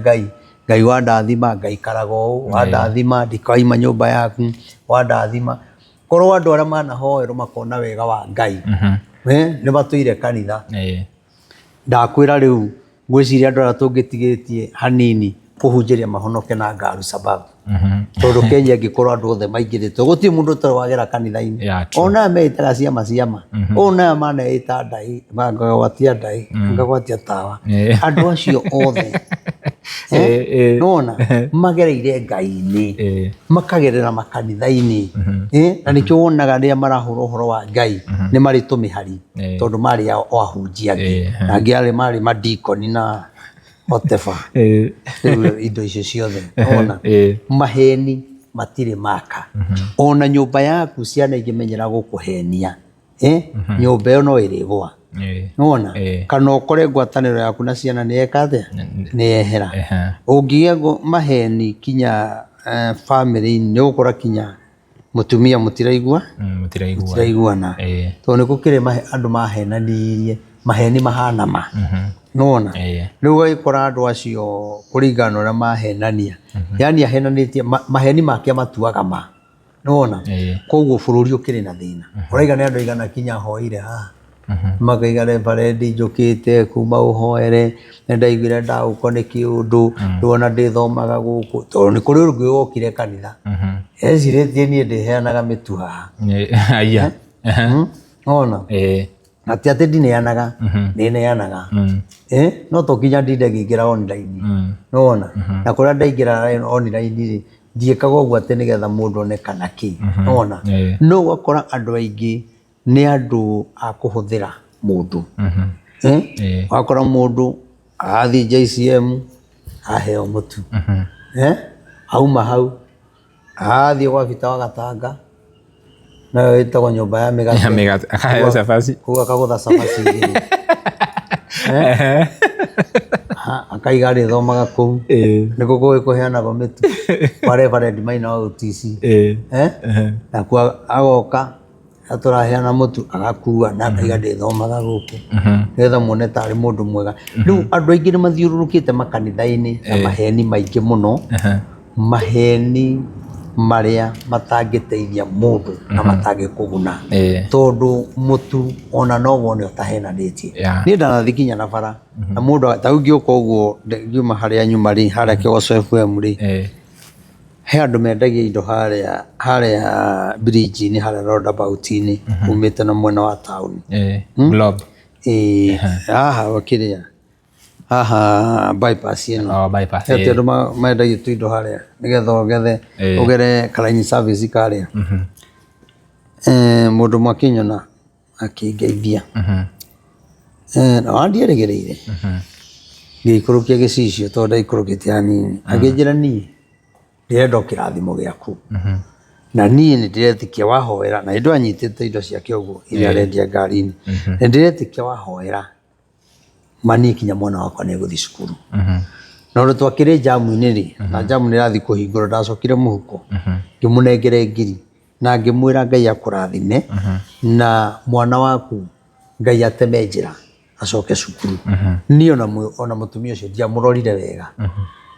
Ngai wandathima Ngai karaga ũũ wandathima ndikaima nyũmba yaku wandathima korwo andũ arĩa manahoerwo makona wega wa Ngai nĩ matũire kanitha ndakwĩra rĩu ngwĩciria andũ arĩa tũngĩtigĩtie hanini kũhunjĩria mahonoke na ngaru sababu tondũ Kenya ĩngĩkorwo andũ othe maingĩrĩtwo gũtirĩ mũndũ ũtarĩ wagera kanitha-inĩ ona meĩtaga ciama ona maneĩta ndai ngagwatia ndai ngagwatia tawa andũ acio othe nona magereire Ngai-inĩ makagerera makanitha-inĩ na nĩkĩo wonaga rĩrĩa marahũra ũhoro wa Ngai nĩ marĩ tũmĩhari tondũ marĩ o ahunjia angĩ na angĩ marĩ madikoni na whatever indo icio ciothe ona maheni matirĩ maka ona nyũmba yaku ciana ingĩmenyera gũkũhenia nyũmba ĩyo no ĩrĩgũa nĩwona kana ũkore ngwatanĩro yaku na ciana nĩ eka atĩa nĩ yehera ũngĩgĩa maheni kinya family-inĩ nĩ ũgũkora kinya mũtumia mũtiraiguana tondũ nĩ gũkĩrĩ andũ mahenanirie maheni mahana ma nĩwona rĩu ũgagĩkora andũ acio kũringana na ũrĩa mahenania yani ahenanĩtie maheni make matuaga ma nĩwona koguo bũrũri ũkĩrĩ na thĩna ũraiga nĩ andũ aigana kinya hoire haha makaiga reverendi njũkĩte kuma ũhoere nĩ ndaiguire ndaũkwo nĩ kĩũndũ ndona ndĩthomaga gũkũ tondũ nĩ kũrĩ ũngĩ wokire kanitha ecirĩtie niĩ ndĩheanaga mĩtu haha nĩwona atĩ atĩ ndineanaga nĩneanaga no to kinya ndinde ngĩingĩra online nĩwona na kũrĩa ndaingĩra online ndiĩkaga ũguo atĩ nĩgetha mũndũ onekana kĩ nĩwona no ũgakora andũ aingĩ nĩ andũ a kũhũthĩra mũndũ wakora mũndũ athiĩ JCM aheo mũtu auma hau athiĩ gwa bita wa Gatanga nayo ĩtagwo nyũmba ya mĩgate akaheo cabaci kuga akagũtha cabaci igĩrĩ akaiga rĩ thomaga kũu nĩkũ kũĩ kũheanaga mĩtu bare Ndimaina wa UTC nakuo agoka atũraheana mũtu agakua na akaiga ndĩ thomaga gũkũ nĩgetha muone tarĩ mũndũ mwega rĩu andũ aingĩ nĩ mathiũrũrũkĩte makanitha-inĩ na maheni maingĩ mũno maheni marĩa matangĩteithia mũndũ na matangĩkũguna tondũ mũtu ona no wone ũtahenanĩtie niĩ ndanathiĩ kinya na bara na mũndũ ta ũngĩũka ũguo ngiuma harĩa nyuma rĩ harĩa Kĩgoco FM rĩ he andũ mendagia indo harĩa bridge-inĩ harĩa roundabout-inĩ umĩte na mwena wa taũni Globe haha wakĩrĩa haha bypass ĩno bypass ati andũ mendagia indo harĩa nĩgetha ũgere Karaini service karĩa mũndũ mwakinyona akĩngeithia na wandieregereire ngĩikũrũkia gĩcicio tondũ ndaikũrũkĩte hanini akĩnjĩra niĩ ndĩrenda o kĩrathimo gĩaku na niĩ nĩ ndĩretĩkia wahoera na nĩndũ anyitĩte indo ciake ũguo iria arendia ngari-inĩ nĩ ndĩretĩkia wahoera mani kinya mwana wakwa nĩ egũthiĩ cukuru na ũndũ twakĩrĩ jamu-inĩ rĩ na jamu nĩ ĩrathiĩ kũhingũrwo ndacokire mũhuko ngĩmũnengere ngiri na ngĩmwĩra Ngai akũrathime na mwana waku Ngai ateme njĩra acoke cukuru niĩ ona mũtumia ũcio ndiamũrorire wega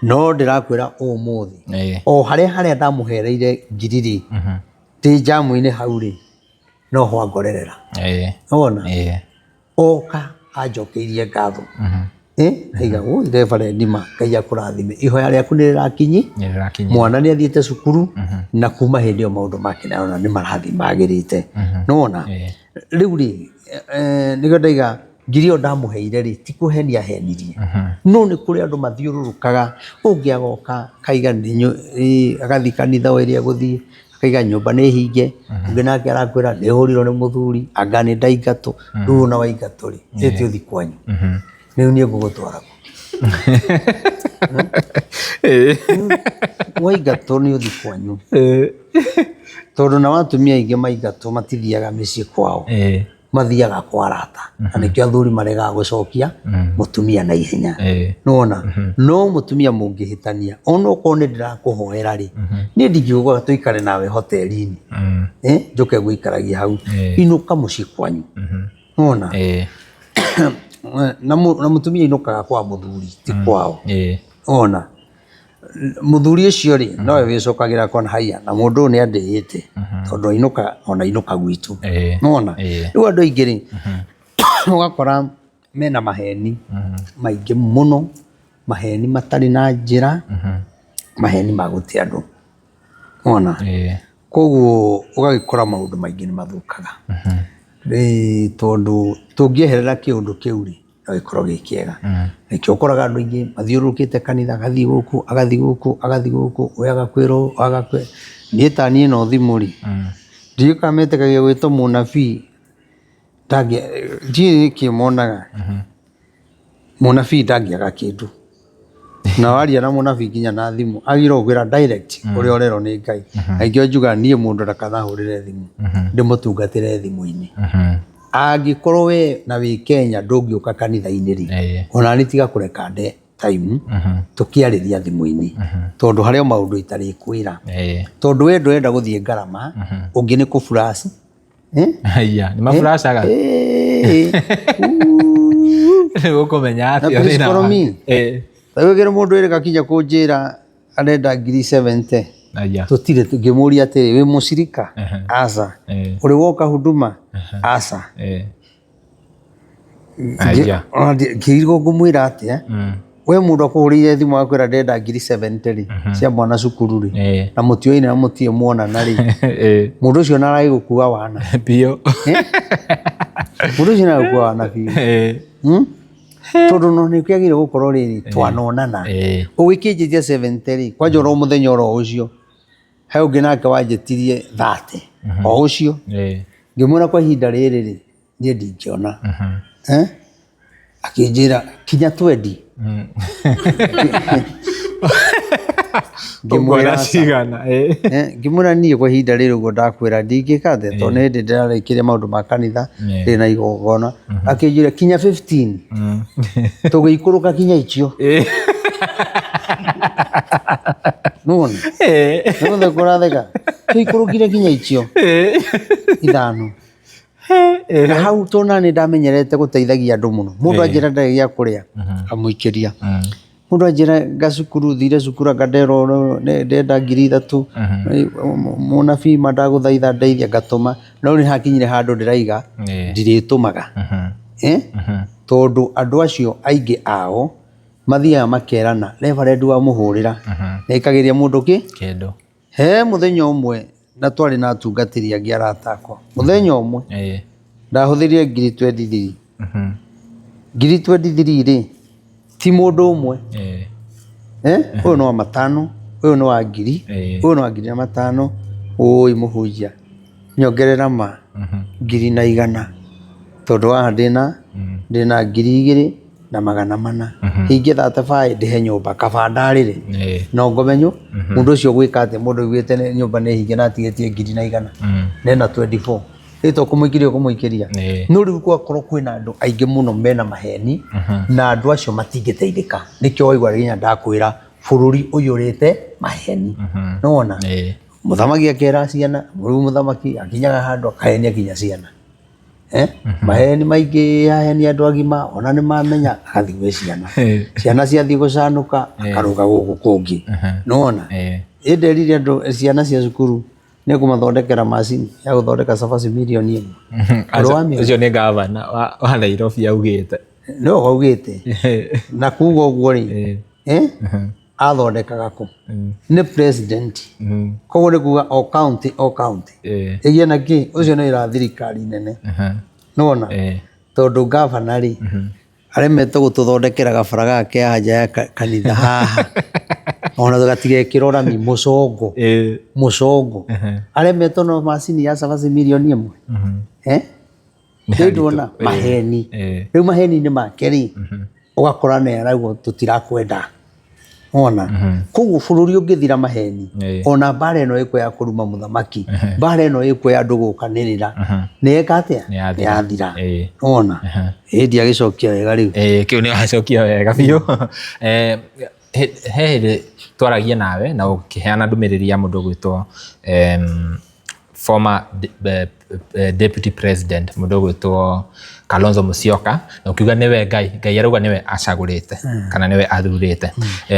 no ndĩrakwĩra ũmũthĩ o harĩa ndamũhereire ngiri rĩ ndĩ jamu-inĩ hau rĩ no ho angorerera wona oka anjokeirie ngatho aiga Reverend Ndima Ngai akũrathime ihoya rĩaku nĩ rĩrakinyi mwana nĩ athiĩte cukuru na kuma hĩndĩ ĩyo maũndũ make na nĩ marathiĩ magĩrĩte nĩwona rĩu rĩ nĩguo ndaiga ngiri ĩyo ndamũheire rĩ ti kũhenia henirie no nĩ kũrĩ andũ mathiũrũrũkaga ũngĩ agoka akaiga agathiĩ kanitha ĩrĩa egũthiĩ akaiga nyũmba nĩ hinge ũngĩ nake arakwĩra nĩ hũrirwo nĩ mũthuri anga nĩ ndaingatũ rĩu ona waingatũ rĩ ĩtĩ ũthi kwanyu rĩu niĩ ngũgũtwara waingatũ nĩ ũthi kwanyu tondũ na atumia aingĩ maingatũ matithiaga mĩciĩ kwao mathiaga kwa arata na nĩkĩo athuri maregaga gũcokia mũtumia na ihenya nĩwona no mũtumia mũngĩhĩtania ona okorwo nĩ ndĩrakũhoera rĩ niĩ ndingĩgũka tũikare nawe hoteri-inĩ njoke gũikaragia hau inũka mũciĩ kwanyu nĩwona na mũtumia ainũkaga kwa mũthuri ti kwao ona mũthuri ũcio rĩ nowe wĩcokagĩra kona haiya na mũndũ ũyũ nĩ andĩhĩte tondũ ona ainũka gwitũ nĩwona rĩu andũ aingĩ rĩ ũgakora mena maheni maingĩ mũno maheni matarĩ na njĩra maheni ma gũte andũ nĩwona koguo ũgagĩkora maũndũ maingĩ nĩ mathũkaga tondũ tũngĩeherera kĩũndũ kĩu rĩ no gĩkorwo gĩ kĩega nĩkĩo ũkoraga andũ aingĩ mathiũrũrũkĩte kanitha agathiĩ gũkũ ũyũ agakwĩrwo niĩ ta niĩ no thimũ rĩ ndiũĩ kana metĩkagia gwĩtwo mũnabii ndiũĩ kĩmonaga mũnabii ndangĩaga kĩndũ na waria na mũnabii kinya na thimũ agĩrĩirwo gwĩra direct ũrĩa ũrerwo nĩ Ngai aingĩ njuga niĩ mũndũ ndakanahũrĩre thimũ ndĩmũtungatĩre thimũ-inĩ angĩkorwo we na wĩ Kenya ndũngĩũka kanitha-inĩ rĩ ona nĩ tiga kũreka nde time tũkĩarĩria thimũ-inĩ tondũ harĩa maũndũ itarĩ kwĩra tondũ we ndũrenda gũthiĩ ngarama ũngĩ nĩ kũ-flash nĩ ma-flashaga gũkũmenya atĩa tagwĩkĩra mũndũ ĩrĩ gakinya kũnjĩra arenda ngiri 70 tũtirĩ tũngĩmũria atĩrĩ wĩ mũcirika aca ũrĩ woka huduma aca ngĩirwo ngũmwĩra atĩa we mũndũ akũhũrĩire thimũ akwĩra ndenda ngiri 70 rĩ cia mwana cukuru rĩ na mũtioine na mũtirĩ muonana rĩ mũndũ ũcio nĩ aragĩgũkua wana biũ mũndũ ũcio nĩ aragĩgũkua wana biũ tondũ no nĩ kĩagĩrĩire gũkorwo rĩrĩ twanonana ũgĩkĩnjĩtia 70 rĩ kwanja oro mũthenya oro ũcio he ũngĩ nake wanjĩtirie 30 o ũcio ngĩmwĩra kwa ihinda rĩrĩ rĩ niĩ ndingĩona akĩnjĩra kinya 20 ngimwira cigana ngimwira niĩ kwa ihinda rĩrĩ ũguo ndakwĩra ndingĩka atĩ tondũ nĩ hĩndĩ ndĩrarĩkĩria maũndũ ma kanitha ndĩna igongona akĩnjĩra kinya 15 tũgĩikũrũka kinya icio nũona nĩgũthe kũratheka tũikũrũkire kinya icio 5 na hau tona nĩ ndamenyerete gũteithagia andũ mũno mũndũ anjĩra ndarĩ gĩa kũrĩa amũikĩria mũndũ anjĩra gacukuru thire cukuru nganderwo ndenda 3,000 mũnabii mandagũthaitha ndeithia ngatũma no nĩ hakinyire handũ ndĩraiga ndirĩtũmaga tondũ andũ acio aingĩ ao mathiaga makerana reverend wa mũhũrĩra nekagĩria mũndũ kĩndũ he mũthenya ũmwe na twarĩ na atungatĩri angĩ arata akwa mũthenya ũmwe ndahũthĩrire 23 rĩ ti mũndũ ũmwe ũyũ no wa 5 ũyũ no wa 1,000 ũyũ no wa 5,000 ũĩ mũhunjia nyongerera 1,100 tondũ haha ndĩna 2,400 hingie 35 ndĩhe nyũmba kaba ndarĩre no ngomenyo mũndũ ũcio gwĩka atĩ mũndũ augĩte nyũmba nĩ hinge na atigĩtie 1,100 nena 24 ĩto kũmũikĩria no rĩu gwakorwo kwĩna andũ aingĩ mũno mena maheni na andũ acio matingĩteithĩka nĩkĩo waigua rĩnya ndakwĩra bũrũri ũiyũrĩte maheni nona mũthamaki akera ciana rĩu mũthamaki akinyaga handũ akahenia nginya ciana maheni maingĩ aheni andũ agima ona nĩ mamenya agathiĩ gwĩ ciana ciathiĩ gũcanũka akarũga gũkũ kũngĩ nona ĩnderire andũ ciana cia cukuru nĩ kũmathondekera macini ya gũthondeka cabaci milioni 1 ũcio nĩ gavana wa Nairobi augĩte no augĩte na kuga ũguo rĩ athondekaga kũ nĩ president koguo nĩ kuga o county ĩgĩe na kĩ ũcio nĩ ĩra thirikari nene nona tondũ gavana rĩ aremete gũtũthondekera gabara gake haja ya kanitha haha ona tũgatigekĩra rami mũcongo aremetwo no macini ya cabaci milioni 1 ndĩndona maheni rĩu maheni-inĩ make rĩ ũgakora nĩ araugwo tũtirakwenda ona koguo bũrũri ũngĩthira maheni ona mbara ĩno ĩkwo ya kũruma mũthamaki mbara ĩno ĩkwo ya andũ gũkanĩrĩra nĩyeka atĩa yathira ona hĩndĩ agĩcokia wega rĩu kĩu nĩ agacokia wega biũ he hĩndĩ twaragia nawe na ũkĩheana ndũmĩrĩri ya mũndũ gwĩtwo former deputy president mũndũ gwĩtwo Kalonzo Musyoka na ukiuga niwe Ngai arauga niwe acagũrĩte kana niwe athurĩte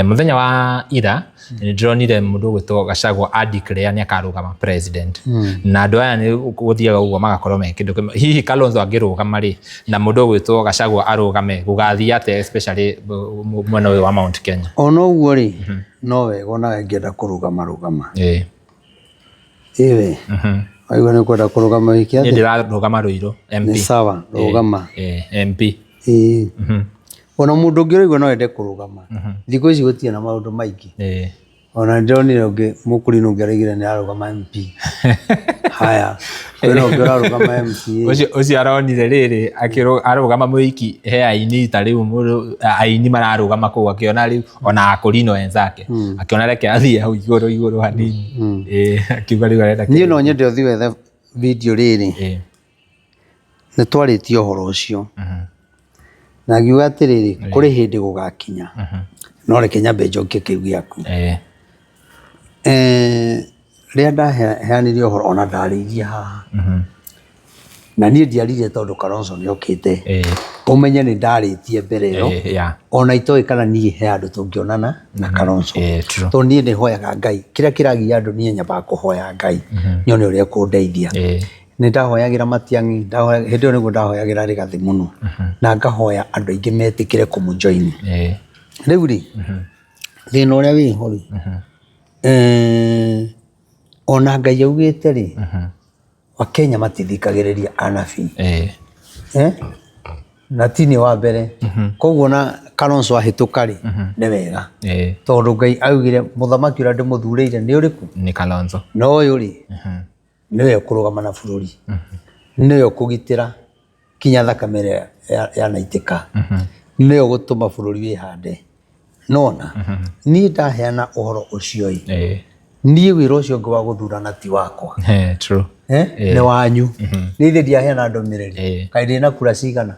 muthenya wa ira nĩ ndĩronire mũndũ gwĩtwo Gachagua adeclare nĩ akarũgama president na andũ aya nĩ gũthiaga ũguo magakorwo me kĩndũ kĩmwe hihi Kalonzo angĩrũgama rĩ na mũndũ gwĩtwo Gachagua arũgame gũgathiĩ atĩa especially mwena ũyũ wa Mount Kenya ona ũguo rĩ no wega ona ngĩenda kũrũgama ĩwe aigua nĩ kwenda kũrũgama wiki atĩ ndĩrarũgama Rũirũ MP nĩ sawa rũgama MP ona mũndũ ũngĩ ũraigua no ende kũrũgama thikũ ici gũtirĩ na maũndũ maingĩ ona ndĩronire ũngĩ mũkũrinũ ũngĩ araigire nĩ arũgama MP haya kwĩna ũngĩ ũrarũgama MP ũcio aronire rĩrĩ arũgama mũiki he aini ta rĩu mũndũ aini mararũgama kũu akĩona rĩu ona akũrinũ enzake akĩona reke athiĩ hau igũrũ hanini akiuga rĩu arenda niĩ no nyende ũthiĩ wethe video rĩrĩ nĩ twarĩtie ũhoro ũcio na ngiuga atĩrĩrĩ kũrĩ hĩndĩ gũgakinya no reke nyambe njokie kĩu gĩaku rĩrĩa ndaheanire ũhoro ona ndarĩirie haha na niĩ ndiarire tondũ Kalonzo nĩ okĩte ũmenye nĩ ndarĩtie mbere ĩyo ona itoĩ kana niĩ he andũ tũngĩonana na Kalonzo tondũ niĩ nĩ hoyaga Ngai kĩrĩa kĩragia andũ niĩ nyambaga kũhoya Ngai nyone ũrĩa kũndeithia nĩ ndahoyagĩra Matiang'i hĩndĩ ĩyo nĩguo ndahoyagĩra Rigathĩ mũno na ngahoya andũ aingĩ metĩkĩre kũmũjoini rĩu rĩ thĩna ũrĩa wĩho rĩ ona Ngai augĩte rĩ Wakenya matithikagĩrĩria anabii na tini wa mbere koguo na Kalonzo ahĩtũka rĩ nĩ wega tondũ Ngai augire mũthamaki ũrĩa ndĩmũthurĩire nĩ ũrĩkũ nĩ Kalonzo no ũyũ rĩ nĩwe ũkũrũgama na bũrũri nĩwe ũkũgitĩra kinya thakame ĩrĩa yanaitĩka nĩwe ũgũtũma bũrũri wĩhande nona ni ndaheana uhoro ucio ni wira ucio ngwa guthurana ti wakwa true ne wanyu ni ithe ndiaheana ndomireri kai ndina kura cigana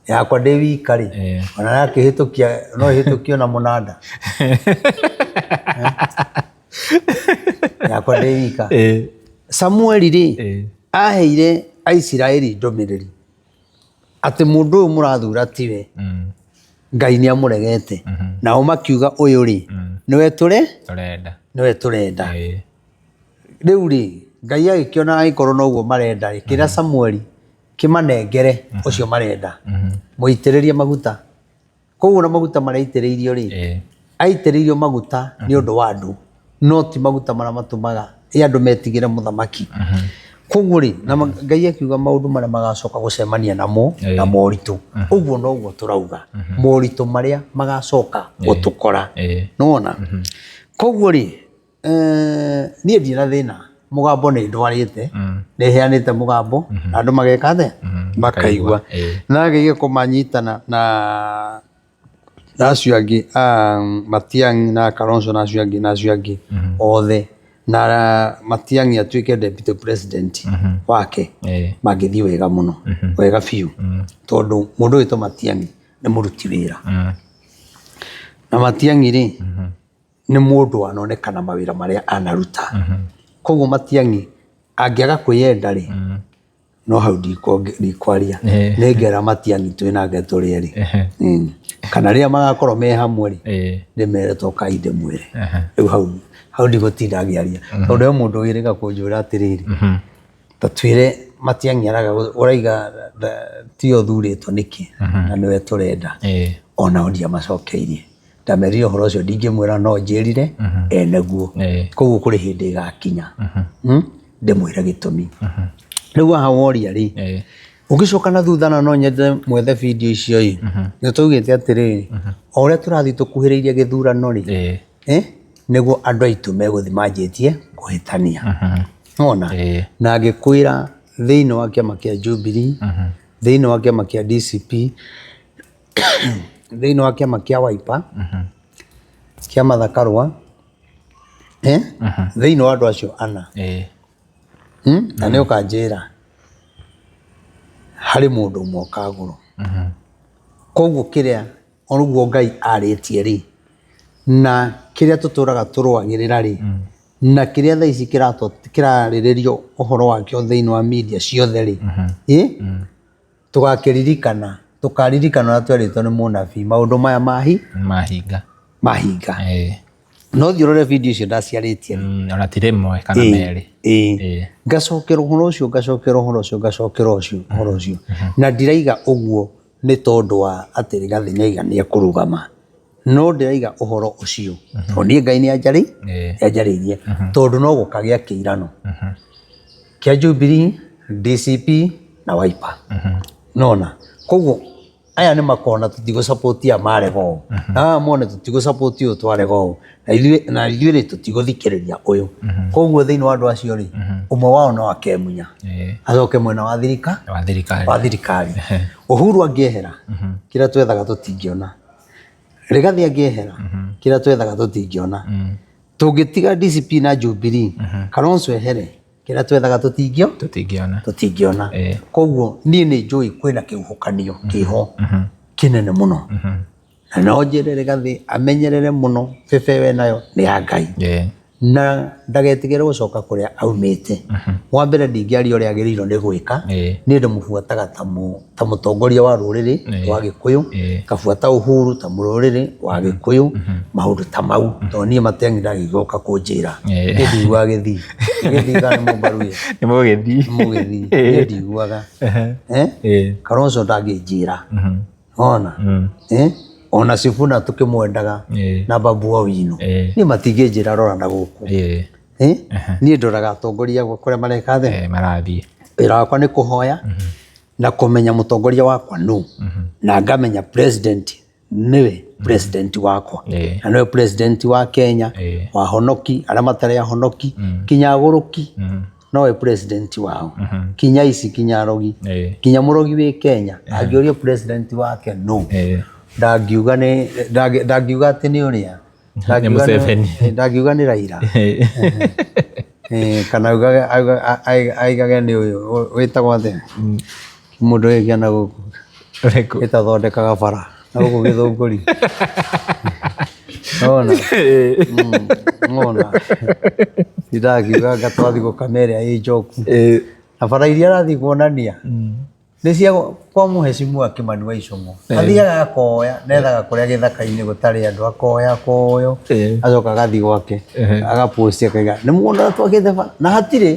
yakwa ndi wika ri ona nakihitukia no hitukio na munanda yakwa ndi wika Samueli ri aheire Aisiraeli ndomireri ati mundu uyu murathura tiwe Ngai ni amuregete nao makiuga uyu ri niwe turenda riu ri Ngai agikiona aikorwo noguo marenda ri kira Samueli kimanengere ucio marenda muitiririe maguta koguo na maguta maraitiriirio ri aitiriirio maguta ni undu wa andu no ti maguta mara matumaga andu metigire muthamaki koguo ri na Ngai akiuga maundu maria magacoka gucemania namo na moritu uguo noguo turauga moritu maria magacoka gutukora nona koguo ri nie ndina thina mugambo ni ndwarite ni heanite mugambo andu mageka the makaigua na geige kumanyitana na acio angi Matiang'i na Kalonzo na acio angi othe na Matiang'i atuike deputy president wake magithii wega muno wega fiu tondu mundu wito Matiang'i ni muruti wira na Matiang'i ri ni mundu anonekana mawira maria anaruta koguo Matiang'i angiaga kwiyenda ri no hau ndikwaria nengera Matiang'i twinake turie ri kana ria magakorwo me hamwe ri ndimere tokai ndimwire riu hau ndigutinda ngiaria tondu yo mundu wirega kunjura atiriri ta twire Matiang'i araga uraiga tio thuritwo niki na niwe turenda ona ondia macokeirie ndamerire horo ucio ndingimwira no njirire eneguo koguo kuri hindi gakinya ndimwire gitumi riu haworia ri ugicoka na thuthana no nyende mwethe video icio ni tugite atiriri o uria turathi tukuhiriirie githurano ri niguo andu aitu meguthi manjitie kuhitania ona na agikwira thiini wa kiama kia Jubilee thiini wa kiama kia DCP thiini wa kiama kia Wiper kia Martha Karua thiini wa andu acio ana na ni ukanjira hari mundu umwe ukaguru koguo kiria onuguo Ngai aritie ri na kiria tuturaga turwagirira ri na kiria tha ici kirariririo uhoro wakio thiini wa media ciothe ri tugakiririkana na tweritwo ni munabii maundu maya mahinga no thiorore video icio ndaciaritie ona ti rimwe kana meri ngacokera uhoro ucio na ndiraiga uguo ni tondu wa ati Rigathi nĩaigania kurugama no ndiraiga uhoro ucio oni Ngai ni ajaririe tondu no gukagia kiirano kia Jubilee DCP na Wiper nona koguo aya ni makona tutigo support ya marego mone tutigo support yo twarego na ithuĩ tutigo thikiriria uyu koguo thiini wa andu acio ri umwe wao no akemunya acoke mwena wa thirikari Uhuru angiehera kira twethaga tutingiona Rigathi angiehera kira twethaga tutingiona tungitiga DCP na Jubilee Kalonzo ehere kira twethaga tutingiona koguo nie ni njui kwina kiuhukanio kiho kinene muno na no njire Rigathi amenyerere muno fefe nayo ni ya Ngai na ndagetigire gucoka kuria aumite wa mbere ndingiari uria agirirwo ni gwika ni ndimubuataga ta mutongoria wa ruriri wa Gikuyu kabuata Uhuru ta mururiri wa Gikuyu maundu ta mau to nie Matiang'i ndagigoka kunjira ndigua githi kana mumbaruye ni mugithi ndigua Kalonzo ndaginjira ona ona Sifuna tukimwendaga na Babu Owino ni matinginjira rora na guku ni ndoraga atongoria kuria mareka the marathie wira wakwa ni kuhoya na kumenya mutongoria wakwa no na ngamenya president niwe president wakwa na niwe president wa Kenya wa honoki aria matari honoki kinya guruki nowe president wao kinya rogi kinya murogi wi Kenya angiorio president wake no ndangiuga atĩ nĩ ũrĩa Nĩ Museveni. ndangiuga nĩ Raila kana aigage nĩ ũyũ wĩtagwo atĩa mũndũ ũyũ kĩana gũkũ ĩtathondekaga bara na gũkũ Gĩthũngũri ona ndangiuga gatwathi gũkama ĩrĩa ĩ njoku na bara iria arathiĩ kuonania nĩ cia kwa Mheshimiwa Kimani wa Ichung'wa athiaga akoya nethaga kũrĩa gĩthaka-inĩ gũtarĩ andũ akoya acoka agathiĩ gwake agaposti akaiga nĩ muona twakĩte bara na hatirĩ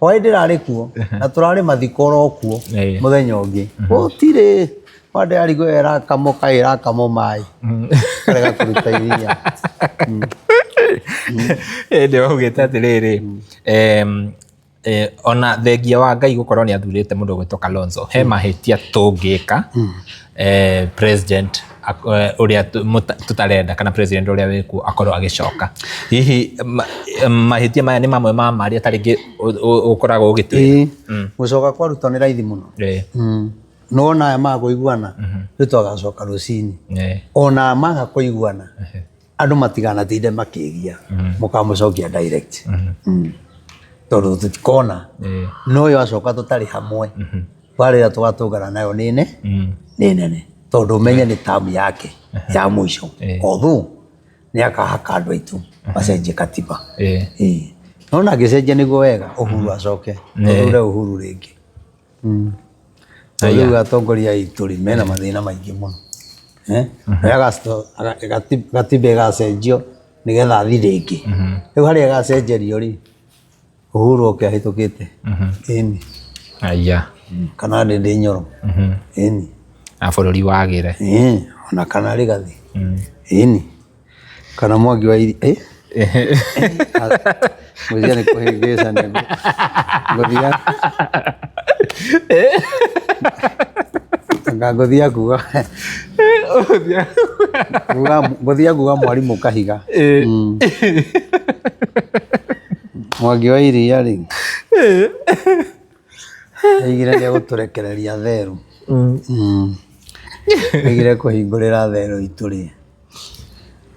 hwaĩ ndĩrarĩ kuo na tũrarĩ mathiko oro kuo mũthenya ũngĩ gũtirĩ wande arigũ ĩrakamoka ĩrakamo maĩ karega kũruta iria ndio ugĩte atĩrĩrĩ ona thengia wa Ngai gũkorwo nĩ athurĩte mũndũ gwĩtwo Kalonzo he mahĩtia tũngĩka president ũrĩa tutarenda kana president ũrĩa wĩkuo akorwo agĩcoka hihi mahĩtia maya nĩ mamwe ma marĩa tarĩngĩ ũkoragwo ũgĩtuĩra gũcoka kwa Ruto nĩ raithi mũno nona aya maga kũiguana rĩu twagacoka rũcinĩ ona maga kũiguana andũ matiganatinde makĩgia mũkamũcokia direct tondũ tũtikona no ũyũ acoka tũtarĩ hamwe warĩra tũgatũngana nayo nĩ nene tondũ ũmenye nĩ tamu yake ya mũico although nĩ akahaka andũ aitũ macenjie katiba nona angĩcenjia nĩguo wega Uhuru acoke tũthure Uhuru rĩngĩ rĩu atongoria aitũ mena mathĩna maingĩ mũno katiba ĩgacenjio nĩgetha athi rĩngĩ rĩu harĩa ĩgacenjerio rĩ Uhuru oke ahĩtũkĩte ĩni kana ndĩ Nyoro ĩni na bũrũri wagĩre ona kana Rigathi ĩni kana Mwangi wa Iria mũthia nĩ kũhĩngĩcania ngũthia kuga Mwarimũ Kahiga Mwangi wa Iria rĩ aigire nĩ gũtũrekereria therũ aigire kũhingũrĩra therũ itũ rĩ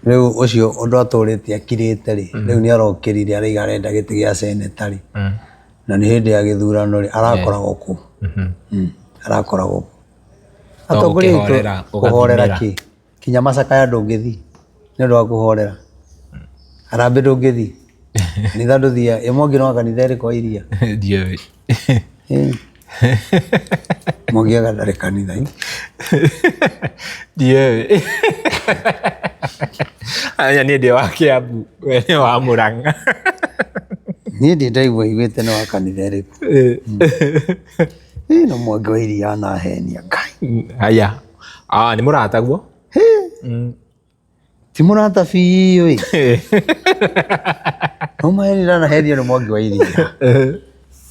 rĩu ũcio ũndũ atũrĩte akirĩte rĩ rĩu nĩ arokĩrire araiga arenda gĩtĩ gĩa seneta rĩ na nĩ hĩndĩ ya gĩthurano rĩ arakoragwo kũ arakoragwo atongoria aitũ kũhorera kĩ kinya macakaya ndũngĩthiĩ nĩ ũndũ wa kũhorera Harambee ndũngĩthiĩ kanitha ndũthiaga Mwangi no kanitha ĩrĩkũ wa Iria ndiũĩ Mwangi agararĩ kanitha ndiũĩ aya nĩ ndĩ wa Kĩambu we nĩ wa Mũrang'a niĩ ndĩ ndaigua iguĩte nĩ wa kanitha ĩrĩkũ no Mwangi wa Iria anahenia Ngai aya nĩ mũrata guo ti mũrata biũ no maheni ndanahenio nĩ Mwangi wa Iria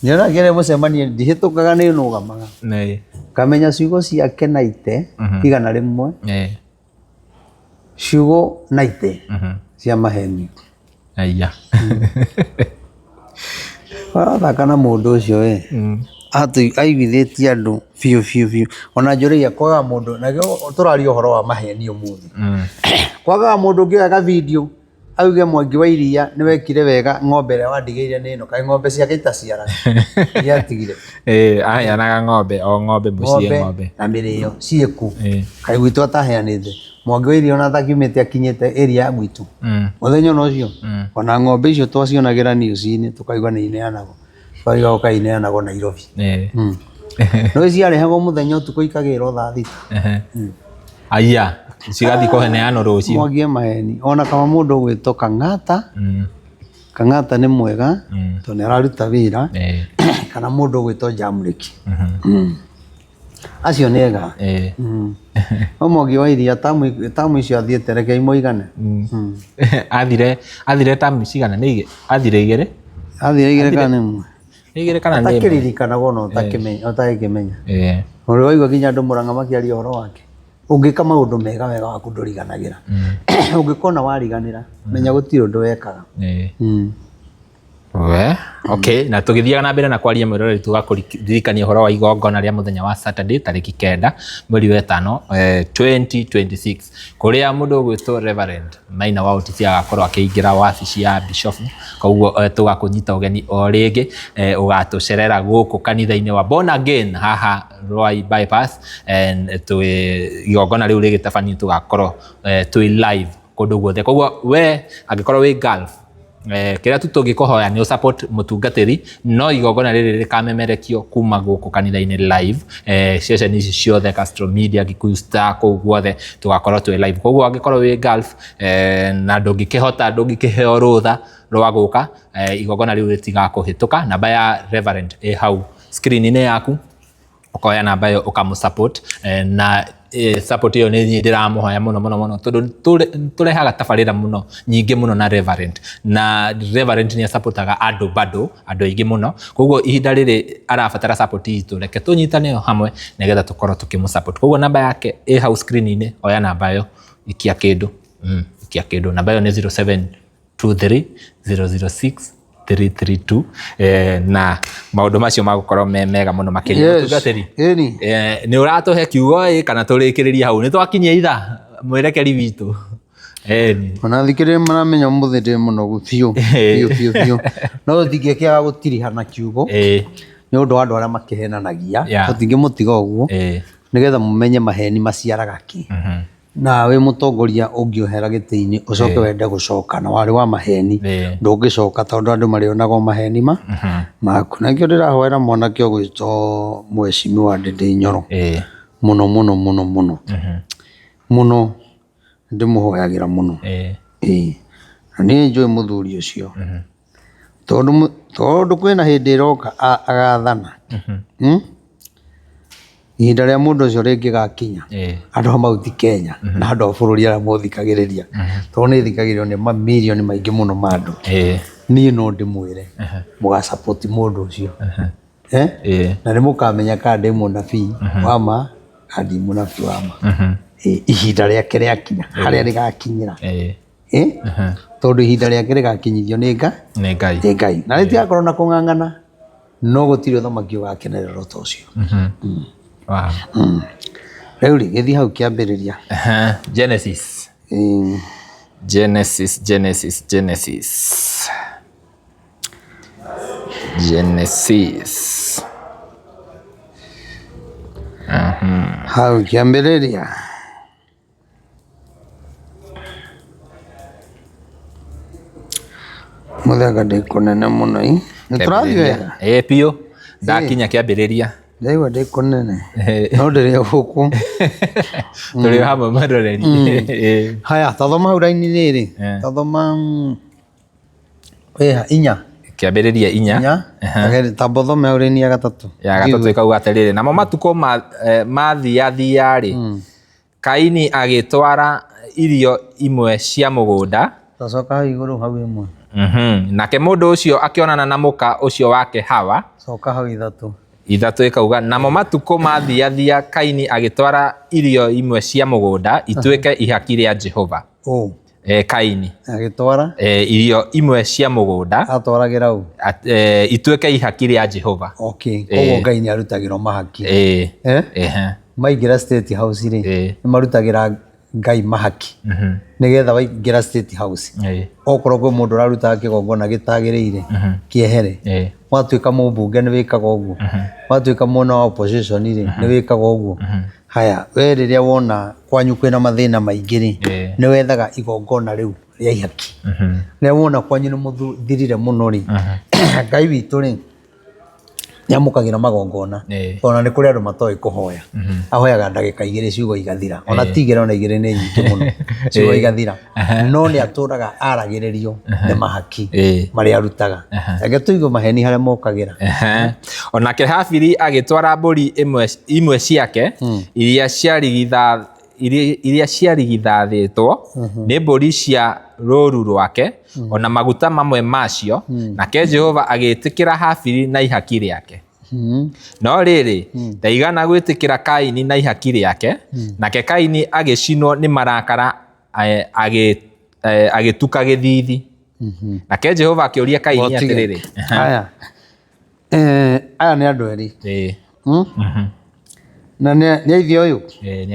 nĩona ngere mũcemanie ndihĩtũkaga nĩ nũgamaga kamenya ciugo ciake na ite igana rĩmwe ciugo na ite cia maheni thaka na mũndũ ũcio aiguithĩtie andũ biũ ona Njũrĩgia kwagaga mũndũ na tũraria ũhoro wa maheni ũmũthĩ kwagaga mũndũ ũngĩoya video auge Mwangi wa Iria nĩ wekire wega ng'ombe ĩrĩa wandigĩire nĩ ĩno kaĩ ng'ombe ciake itaciara yatigire aheanaga ng'ombe o ng'ombe mũciĩ ng'ombe na mĩrĩo ciĩku kaĩ gwitũ ataheanĩte Mwangi wa Iria ona atakiumĩte akinyĩte area ya gwitũ mũthenya ũcio ona ng'ombe icio twacionagĩra news-inĩ tũkaigua nĩ ineanagwo twaiga ũkaineanagwo Nairobi no ciarehagwo mũthenya ũtukũ ikagĩrwo thaa thita aya cigathiĩ kũheneanwo rũciũ Mwangi maheni ona kama mũndũ ũgwĩtwo Kang'ata nĩ mwega tondũ nĩ araruta wĩra kana mũndũ ũgwĩtwo Jamreki acio nĩ ega no Mwangi wa Iria tamu icio athiĩte rekei mũigane athire tamu cigana nĩ athire igĩrĩ kana nĩ igĩrĩ kana nĩ atakĩririkanaga ona ũtagĩkĩmenya ũrĩ waigua nginya andũ Mũrang'a makĩaria ũhoro wake ũngĩka maũndũ mega waku ndũriganagĩra ũngĩkona wariganĩra menya gũtirĩ ũndũ wekaga we Okay, na tugithiaga na mbere na kwaria mwiroreri tugakũririkania ũhoro wa igongona rĩa mũthenya wa Saturday tarĩki 9 mweri wa 5 2026 kũrĩa mũndũ ũgwĩtwo Reverend Maina wa OTC agakorwo akĩingĩra wabici ya Bishop. Koguo tũgakũnyita ũgeni o rĩngĩ ũgatũcerera gũkũ kanitha-inĩ wa Born Again haha Rwai bypass, igongona rĩu rĩgĩtabanio tũgakorwo twĩ live kũndũ guothe. Koguo we angĩkorwo wĩ Gulf kĩrĩa tu tũngĩkũhoya nĩ support mũtungatĩri, no igongona rĩrĩ rĩkamemerekio kuma gũkũ kanitha-inĩ live session ici ciothe Castro Media, Gikuyu Star, kũu guothe tũgakorwo twĩ live. Koguo angĩkorwo wĩ Gulf na ndũngĩkĩheo rũtha rwa gũka, igongona rĩu rĩtigakũhĩtũka. Namba ya Reverend hau screen-inĩ yaku, ũkoya namba ĩyo ũkamũsupport, na support iyo nĩ ndĩramũhoya mũno tondũ tũrehaga tabarĩra mũno nyingĩ mũno na Reverend, na Reverend nĩ supportaga andũ aingĩ mũno. Koguo ihinda rĩrĩ arabatara support itũ, reke tũnyitane hamwe nĩgetha tũkorwo tũkĩmũsupport. Koguo namba yake hau screen-inĩ, oya namba ĩyo, ikia kĩndũ. Namba ĩyo nĩ 0723 006 332, na maũndũ macio magũkorwo mega mũno makĩria. Mũtungatĩri nĩ ũratũhe kiugo kana tũrĩkĩrĩria hau? Nĩ twakinyia itha mwerekeri witũ. Ona thikĩrĩria maramenya mũthĩ ndĩ mũnogu biũ no thingĩkĩaga gũtirihana kiugo nĩ ũndũ wa andũ arĩa makĩhenanagia, tũtingĩmũtiga ũguo nĩgetha mũmenye maheni maciaraga kĩ. Na wĩ mũtongoria ũngĩohera gĩtĩ-inĩ ũcoke wende gũcoka na warĩ wa maheni, ndũngĩcoka tondũ andũ marĩonaga maheni maku. Na kĩo ndĩrahoera mwanake ũgwĩtwo Mheshimiwa Ndindi Nyoro mũno, ndĩmũhoyagĩra mũno. Na niĩ njũĩ mũthuri ũcio tondũ kwĩna hĩndĩ ĩroka agathana, ihinda rĩa mũndũ ũcio rĩngĩgakinya, andũ a mauti Kenya na andũ a bũrũri arĩa mũthikagĩrĩria, tondũ nĩ thikagĩrĩrio nĩ mamirioni maingĩ mũno ma andũ, niĩ no ndĩmwĩre mũgasupport mũndũ ũcio, na nĩ mũkamenya kana ndĩ mũnabii wa ma kana ndi mũnabii wa ma. Ihinda rĩake rĩakinya harĩa rĩgakinyĩra, tondũ ihinda rĩake rĩgakinyithio nĩ Ngai, na rĩtigakorwo na kũng'ang'ana, no gũtirĩ ũthamaki ũgakenerera ta ũcio. Rĩu rĩ gĩthiĩ hau kĩambĩrĩria Genesis. hau kĩambĩrĩria mũthega ndĩ kũnene mũno nĩ tũrathiĩ wega biũ, ndakinya kĩambĩrĩria ndaigua ndĩ kũnene no ndĩrĩ gũkũ tũrĩ hamwe maroreri. Haya, tathoma hau raini rĩrĩ, tathoma inya kĩambĩrĩria 4 tamba thome hau raini ya gatatũ ĩkauga atĩrĩrĩ, namo matukũ mathiathia-rĩ, Kaini agĩtwara irio imwe cia mũgũnda. Tacoka hau igũrũ hau ĩmwe. Nake mũndũ ũcio akĩonana na mũka ũcio wake Hawa. Coka hau ithatũ ĩkauga, namo matukũ mathiathia, Kaini agĩtwara irio imwe cia mũgũnda ituĩke ihaki rĩa Jehova. Kaini agĩtwara irio imwe cia mũgũnda atwaragĩra u ituĩke ihaki rĩa Jehova. Koguo Ngai nĩ arutagĩrwo mahaki. Maingĩra State House rĩ, nĩ marutagĩra Ngai mahaki nĩgetha waingĩra State House, okorwo kwĩ mũndũ ũrarutaga kĩgongona gĩtagĩrĩire kĩehere, watuĩka mũmbunge nĩ wĩkaga ũguo, watuĩka mwena wa opposition rĩ nĩ wĩkaga ũguo. Haya, we rĩrĩa wona kwanyu kwĩna mathĩna maingĩ rĩ, nĩ wethaga igongona rĩu rĩa ihaki. Rĩrĩa wona kwanyu nĩ mũthirire mũno rĩ, Ngai witũ rĩ nĩ amũkagĩra magongona, ona nĩ kũrĩ andũ matoĩ kũhoya, ahoyaga ndagĩka 2 ciugo igathira, ona tigĩra ona 2 nĩ nyingĩ mũno, ciugo igathira, no nĩ atũraga aragĩrĩrio nĩ mahaki marĩa arutaga. Reke tũigue maheni harĩa mokagĩra. Onake Habili agĩtwara mbũri imwe ciake iria ciarigithathĩtwo nĩ mbũri cia rũru rwake, ona maguta mamwe macio, nake Jehova agĩtĩkĩra Habili na ihaki rĩake. No rĩrĩ, ndaigana gwĩtĩkĩra Kaini na ihaki rĩake, nake Kaini agĩcinwo nĩ marakara agĩtuka gĩthithi. nake Jehova akĩũria Kaini atĩrĩrĩ aya nĩ andũ erĩ na nĩ aithio ũyũ nĩ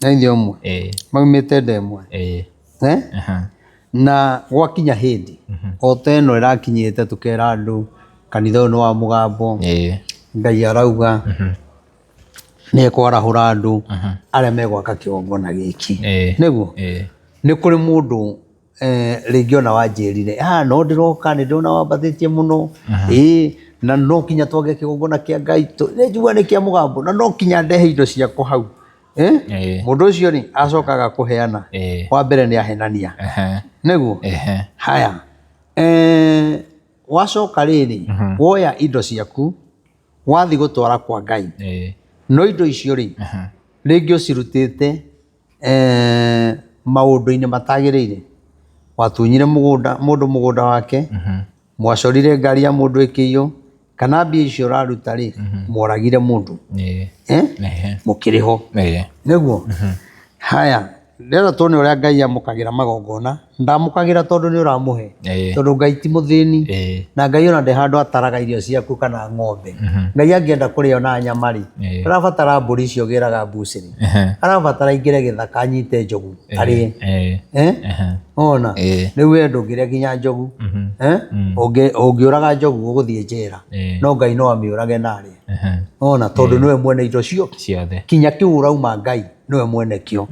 aithio ũmwe maumĩte nda ĩmwe na gwakinya hĩndĩ o ta ĩno ĩrakinyĩte tũkera andũ kanitha ũyũ nĩ wa mũgambo Ngai arauga nĩ ekwarahũra andũ arĩa megwaka kĩgongona gĩkĩ nĩguo nĩ kũrĩ mũndũ rĩngĩ ona wanjĩrire no ndĩroka nĩ ndĩrona wambathĩtie mũno na no kinya twage kĩgongona kĩa Ngai nĩ njiguaga nĩ kĩa mũgambo na no kinya ndehe indo ciakwa hau mũndũ ũcio rĩ acokaga kũheana wa mbere nĩ ahenania nĩguo haya wacoka rĩrĩ woya indo ciaku wathi gũtwara kwa Ngai no indo icio rĩ rĩngĩ ũcirutĩte maũndũ-inĩ matagĩrĩire watunyire mũndũ mũgũnda wake mwacorire ngari ya mũndũ ĩkĩiywo kana mbia icio ũraruta rĩ moragire mũndũ mũkĩrĩ ho nĩguo haya rĩrĩa tuone ũrĩa Ngai amũkagĩra magongona ndamũkagĩra tondũ nĩ ũramũhe tondũ Ngai ti mũthĩni na Ngai ona nde handũ ataraga irio ciaku kana ng'ombe Ngai angĩenda kũrĩa ona nyama rĩ arabatara mbũri icio gĩraga mbucĩrĩ arabatara ingĩre gĩthaka anyite njogu arĩe ona rĩu we ndũngĩrĩa nginya njogu ũngĩũraga njogu ũgũthiĩ njera no Ngai no amĩũrage narĩe ona tondũ nĩwe mwene indo ciothe kinya kĩu ũrauma Ngai nĩwe mwene kĩo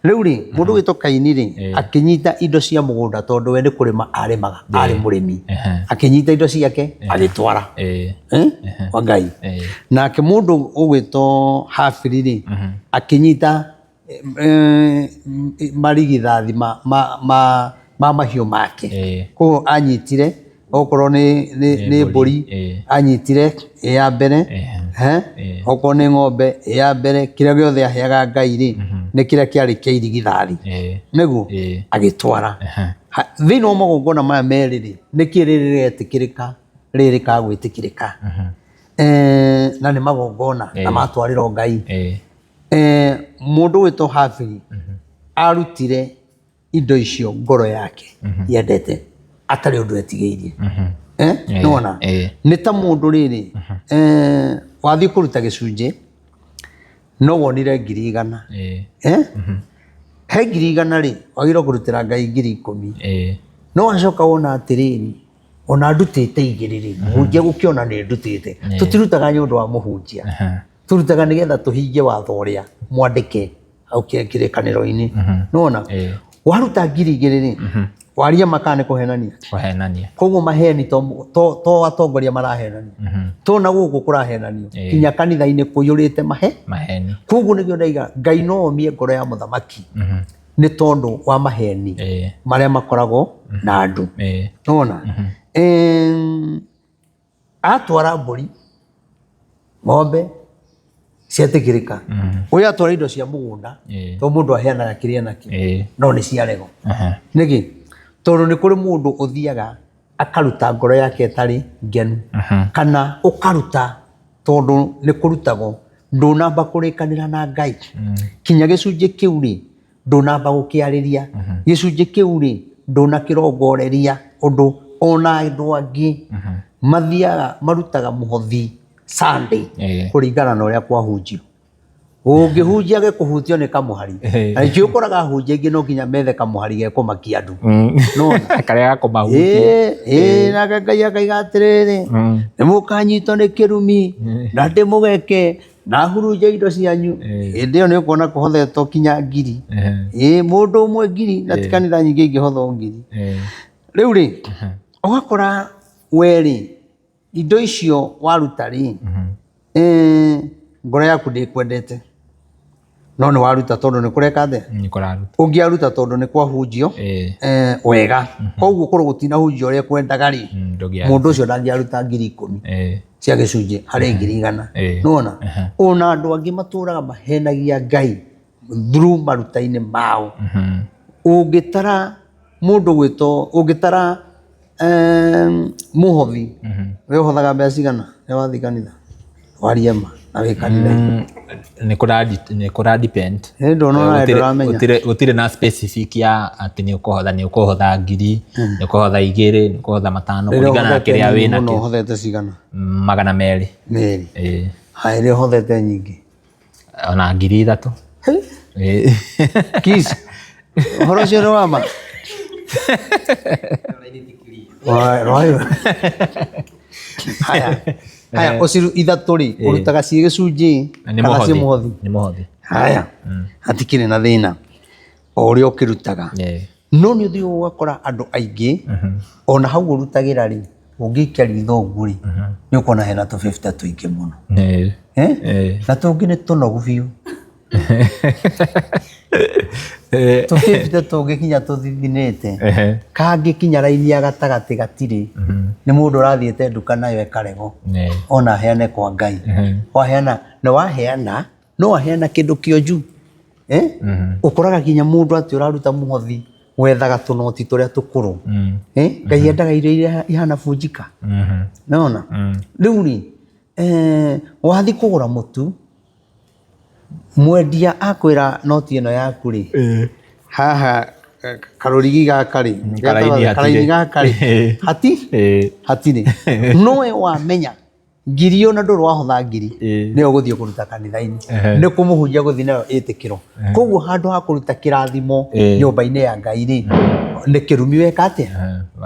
rĩu rĩ mũndũ wĩtwo Kaini rĩ akĩnyita indo cia mũgũnda tondũ we nĩ kũrĩma arĩmaga arĩ mũrĩmi akĩnyita indo ciake agĩtwara kwa Ngai nake mũndũ ũgwĩtwo Habili rĩ akĩnyita marigithathi ma mahiũ make koguo anyitire okorwo nĩ mbũri anyitire ya mbere okorwo nĩ ng'ombe ya mbere kĩrĩa gĩothe aheaga Ngai rĩ nĩ kĩrĩa kĩarĩ kĩa irigithathi nĩguo agĩtwara thĩinĩ wa magongona maya merĩ rĩ nĩkĩ rĩrĩ rĩetĩkĩrĩka rĩrĩ rĩkaga gwĩtĩkĩrĩka na nĩ magongona na matwarĩrwo Ngai mũndũ wĩtwo Habili arutire indo icio ngoro yake yendete atarĩ ũndũ etigĩirie nĩwona nĩ ta mũndũ rĩrĩ wathiĩ kũruta gĩcunjĩ no wonire 100,000 he 100,000 rĩ wagĩrĩirwo kũrutĩra Ngai 10,000 no wacoka wona atĩrĩrĩ ona ndutĩte 2 rĩ mũhunjia gũkĩona nĩ ndutĩte tũtirutaga nĩ ũndũ wa mũhunjia turutaga nĩgetha tũhingie watho ũrĩa mwandĩke au kĩrĩkanĩro-inĩ nĩwona waruta 2,000 rĩ waria makane kũhenania koguo maheni to atongoria marahenania to na gũkũ kũrahenanio kinya kanitha-inĩ kũiyũrĩte maheni koguo nĩkĩo ndaiga Ngai no omie ngoro ya mũthamaki nĩ tondũ wa maheni marĩa makoragwo na andũ nĩwona atwara mbũri ng'ombe cietĩkĩrĩka ũyũ atwara indo cia mũgũnda to mũndũ aheanaga kĩrĩa nakĩo no nĩ ciarego nĩkĩ tondũ nĩ kũrĩ mũndũ ũthiaga akaruta ngoro yake ĩtarĩ ngenu kana ũkaruta tondũ nĩ kũrutagwo ndũnamba kũrĩkanĩra na Ngai kinya gĩcunjĩ kĩu rĩ ndũnamba gũkĩarĩria gĩcunjĩ kĩu rĩ ndũnakĩrongoreria ũndũ ona andũ angĩ mathiaga marutaga mũhothi Sunday kũringana na ũrĩa kwahunjio ũngĩhunjia gĩkũhutio nĩ kamũhari na nĩkĩo ũkoraga ahunjia aingĩ no nginya methe kamũhari gekũmakia andũ karĩa gakũmahutia nake Ngai akaiga atĩrĩrĩ nĩ mũkanyitwo nĩ kĩrumi na ndĩmũgeke na hurunje indo cianyu hĩndĩ ĩyo nĩ ũkuona kũhothetwo kinya 1,000 mũndũ ũmwe 1,000 na ti kanitha nyingĩ ingĩhothwo 1,000 rĩu rĩ ũgakora werĩ indo icio waruta rĩ ngoro yaku ndĩkwendete no nĩ waruta tondũ nĩ kũreka thĩ ũngĩaruta tondũ nĩ kwahunjio wega koguo korwo gũtinahunjio ũrĩa kwendaga rĩ mũndũ ũcio ndangĩaruta 10,000 cia gĩcunjĩ harĩ 100,000 nĩwona ona andũ angĩ matũraga mahenagia Ngai through maruta-inĩ mao ũngĩtara mũndũ gwĩtwo ũngĩtara mũhothi we ũhothaga mbeca cigana rĩrĩa wathiĩ kanitha warie ma na wĩ kanitha-inĩ nĩ kũra depend ndonona ndũramenya gũtirĩ na specific ya atĩ nĩ ũkũhotha 1,000 nĩ ũkũhotha 2 nĩ ũkũhotha 5 kũringana na kĩrĩa wĩ nakĩo. no hothete cigana 200 haya nĩ hothete nyingĩ ona 3,000 Kiss horo ũcio nĩ wama haya ũciru 3 rĩ ũrutaga ciĩ gĩcunjĩ kana ciĩ mũhothi? Nĩ mũhothi. Haya hatikĩrĩ na thĩna o ũrĩa ũkĩrutaga no nĩ ũthiĩ ũgakora andũ aingĩ ona hau ũrutagĩra rĩ ũngĩikia ritho ũguo rĩ nĩ ũkona hena tũ50 tũingĩ mũno na tũngĩ nĩ tũnogu biũ tũ50 tũngĩkinya tũthithinĩte kangĩkinya raini ya gatagatĩ gatirĩ nĩ mũndũ ũrathiĩte nduka nayo ekarego ona aheane kwa Ngai waheana na waheana no aheana kĩndũ kĩonju ũkoraga kinya mũndũ atĩ ũraruta mũhothi wethaga tũnoti tũrĩa tũkũrũ Ngai endaga irio iria ihana bunjika nona rĩu rĩ wathiĩ kũgũra mũtu mwendia akwĩra noti ĩno yaku rĩ haha karũrigi gaka rĩ karaini gaka rĩ hatirĩ nowe wamenya ngiri ona ndũrĩ wahotha ngiri nĩ ũgũthiĩ kũruta kanitha-inĩ nĩ kũmũhunjia gũthiĩ nayo ĩtĩkĩro koguo handũ ha kũruta kĩrathimo nyũmba-inĩ ya Ngai rĩ nĩ kĩrumi weka atĩa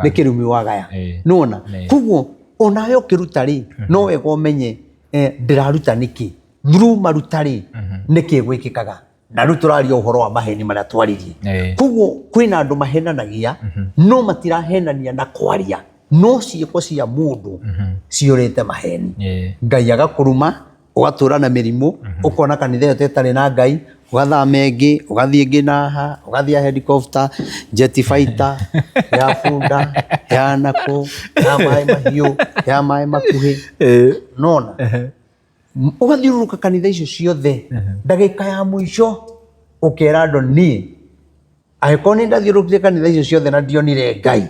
nĩ kĩrumi wagaya nona koguo onawe ũkĩruta rĩ no wega ũmenye ndĩraruta nĩkĩ through maruta rĩ nĩkĩ gwĩkĩkaga na rĩu tũraria ũhoro wa maheni marĩa twaririe koguo kwĩna andũ mahenanagia no matirahenania na kwaria no ciĩko cia mũndũ ciũrĩte maheni Ngai agakũruma ũgatũra na mĩrimũ ũkona kanitha ĩyo ĩtarĩ na Ngai ũgathama ĩngĩ ũgathiĩ ĩngĩ naha ũgathiĩ helicopter jet fighter ya bunda ya nako ya maĩ mahiũ ya maĩ makuhĩ nona ũgathiũrũrũka kanitha icio ciothe ndagĩka ya mũico ũkera andũ niĩ angĩkorwo nĩ ndathiũrũrũkire kanitha icio ciothe na ndionire Ngai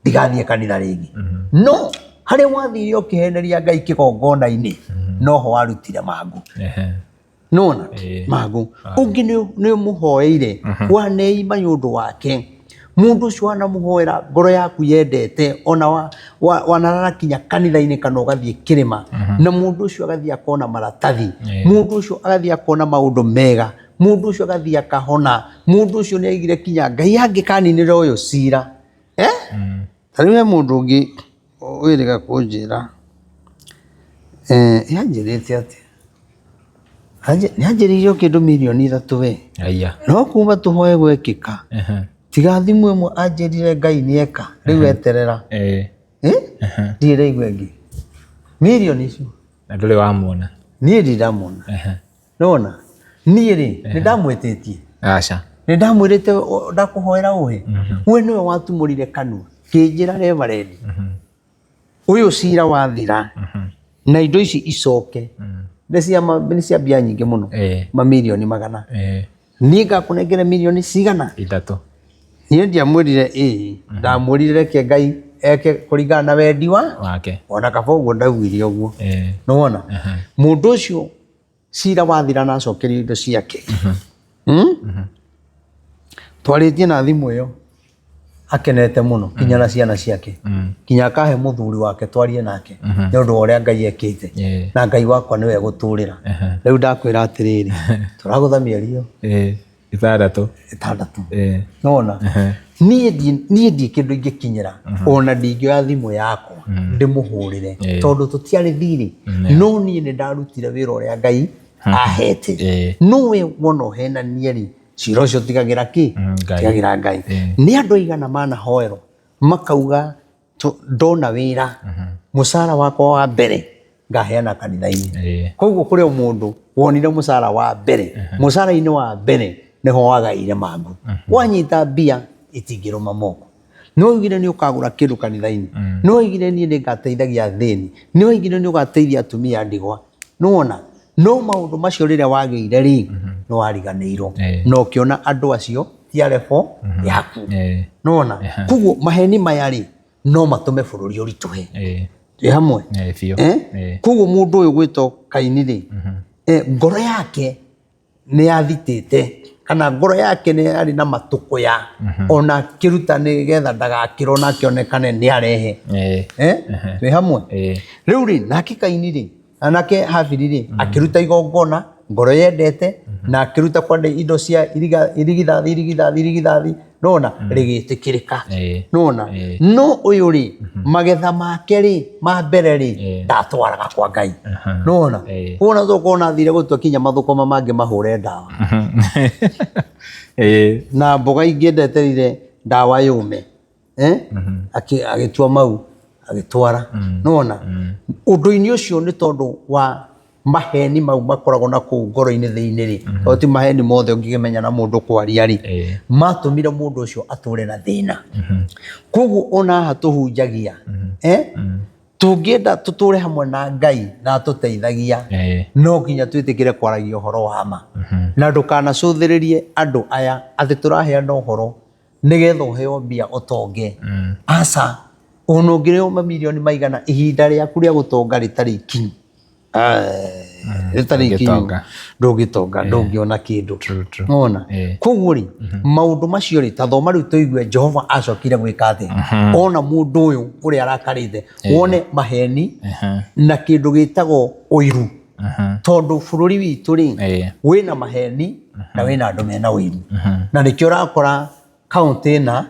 ndigathiĩ kanitha rĩngĩ no harĩa wathire ũkĩheneria Ngai kĩgongona-inĩ noho warutire mangũ nona mangũ ũngĩ nĩ ũmũhoeire waneima nĩ ũndũ wake mũndũ ũcio wanamũhoera ngoro yaku yendete ona wanarakinya kanitha-inĩ kana ũgathiĩ kĩrĩma na mũndũ ũcio agathiĩ akona maratathi mũndũ ũcio agathiĩ akona maũndũ mega mũndũ ũcio agathiĩ akahona mũndũ ũcio nĩ aigire kinya Ngai angĩkaninĩra ũyũ cira tarĩu he mũndũ ũngĩ wĩrĩga kũnjĩra yanjĩrĩte atĩ nĩ anjĩrĩirio kĩndũ 3,000,000 we no kuma tũhoe gwekĩka tiga thimũ ĩmwe anjĩrire Ngai nĩeka rĩu eterera ndirĩ raigua ĩngĩ 1,000,000 icio na ndũrĩ wamuona niĩ ndiramwona nona niĩ rĩ nĩ ndamwĩtĩtie aca nĩ ndamwĩrĩte ndakũhoera ũhe we nĩwe watumũrire kanua kĩnjĩra Reverend ũyũ cira wathira na indo ici icoke nĩ cia mbia nyingĩ mũno mamirioni magana niĩ ngakũnengere milioni cigana 3 niĩ ndiamwĩrire ndamwĩrire reke Ngai eke kũringana na wendi wake ona kaba ũguo ndaugire ũguo nĩwona mũndũ ũcio cira wathira na acokerio indo ciake twarĩtie na thimũ ĩyo akenete mũno kinya na ciana ciake kinya akahe mũthuri wake twarie nake nĩ ũndũ wa ũrĩa Ngai ekĩte na Ngai wakwa nĩwe gũtũrĩra rĩu ndakwĩra atĩrĩrĩ tũragũtha mĩeri ĩyo 6 nona niĩ ndiĩ kĩndũ ingĩkinyĩra ona ndingĩoya thimũ yakwa ndĩmũhũrĩre tondũ tũtiarĩ thirĩ no niĩ nĩ ndarutire wĩra ũrĩa Ngai ahete no we wona ũhenania rĩ cira ũcio tigagĩra tigagĩra Ngai nĩ andũ aigana manahoerwo makauga ndona wĩra mũcara wakwa wa mbere ngaheana kanitha-inĩ koguo kũrĩ o mũndũ wonire mũcara wa mbere mũcara-inĩ wa mbere nĩho wagaire mangũ wanyita mbia itingĩrũma moko nĩ waugire nĩ ũkagũra kĩndũ kanitha-inĩ nĩ waugire niĩ nĩ ngateithagia thĩni nĩ waugire nĩ ũgateithia atumia ndigwa nĩwona no maũndũ macio rĩrĩa wagĩire rĩ nĩ wariganĩirwo na ũkĩona andũ acio tia level yaku nĩwona koguo maheni maya rĩ no matũme bũrũri ũritũhe twĩ hamwe koguo mũndũ ũyũ gwĩtwo Kaini rĩ ngoro yake nĩ yathitĩte kana ngoro yake nĩ arĩ na matũkũya ona akĩruta nĩgetha ndagakĩrwo na akĩonekane nĩ arehe twĩ hamwe rĩu rĩ nake Kaini rĩ anake Habili rĩ akĩruta igongona ngoro yendete na akĩruta kwenda indo cia irigithathi nona rĩgĩtĩkĩrĩka nona no ũyũ rĩ magetha make rĩ ma mbere rĩ ndatwaraga kwa Ngai nona kuona thokona athire gũtua kinya mathũkũma mangĩ mahũre ndawa na mboga ingĩ ndeterire ndawa yũme agĩtua mau agĩtwara nona ũndũ-inĩ ũcio nĩ tondũ wa maheni mau makoragwo na kũu ngoro-inĩ thĩinĩ rĩ to ti maheni mothe ũngĩmenya na mũndũ kwaria rĩ matũmire mũndũ ũcio atũre na thĩna koguo ona haha tũhunjagia tũngĩenda tũtũre hamwe na Ngai na atũteithagia no nginya twĩtĩkĩre kwaragia ũhoro wa ma na ndũkanacũthĩrĩrie andũ aya atĩ tũraheana ũhoro nĩgetha ũheo mbia ũtonge aca ona ũngĩrĩo mamirioni maigana ihinda rĩaku rĩa gũtonga rĩtarĩ ikinyu ndũngĩtonga ndũngĩona kĩndũ ona koguo rĩ maũndũ macio rĩ ta thoma rĩu tũigue Jehova acokire gwĩka atĩ ona mũndũ ũyũ ũrĩa arakarĩte wone maheni na kĩndũ gĩtagwo ũiru tondũ bũrũri witũ rĩ wĩna maheni na wĩna andũ mena ũiru na nĩkĩo ũrakora kaũntĩ ĩna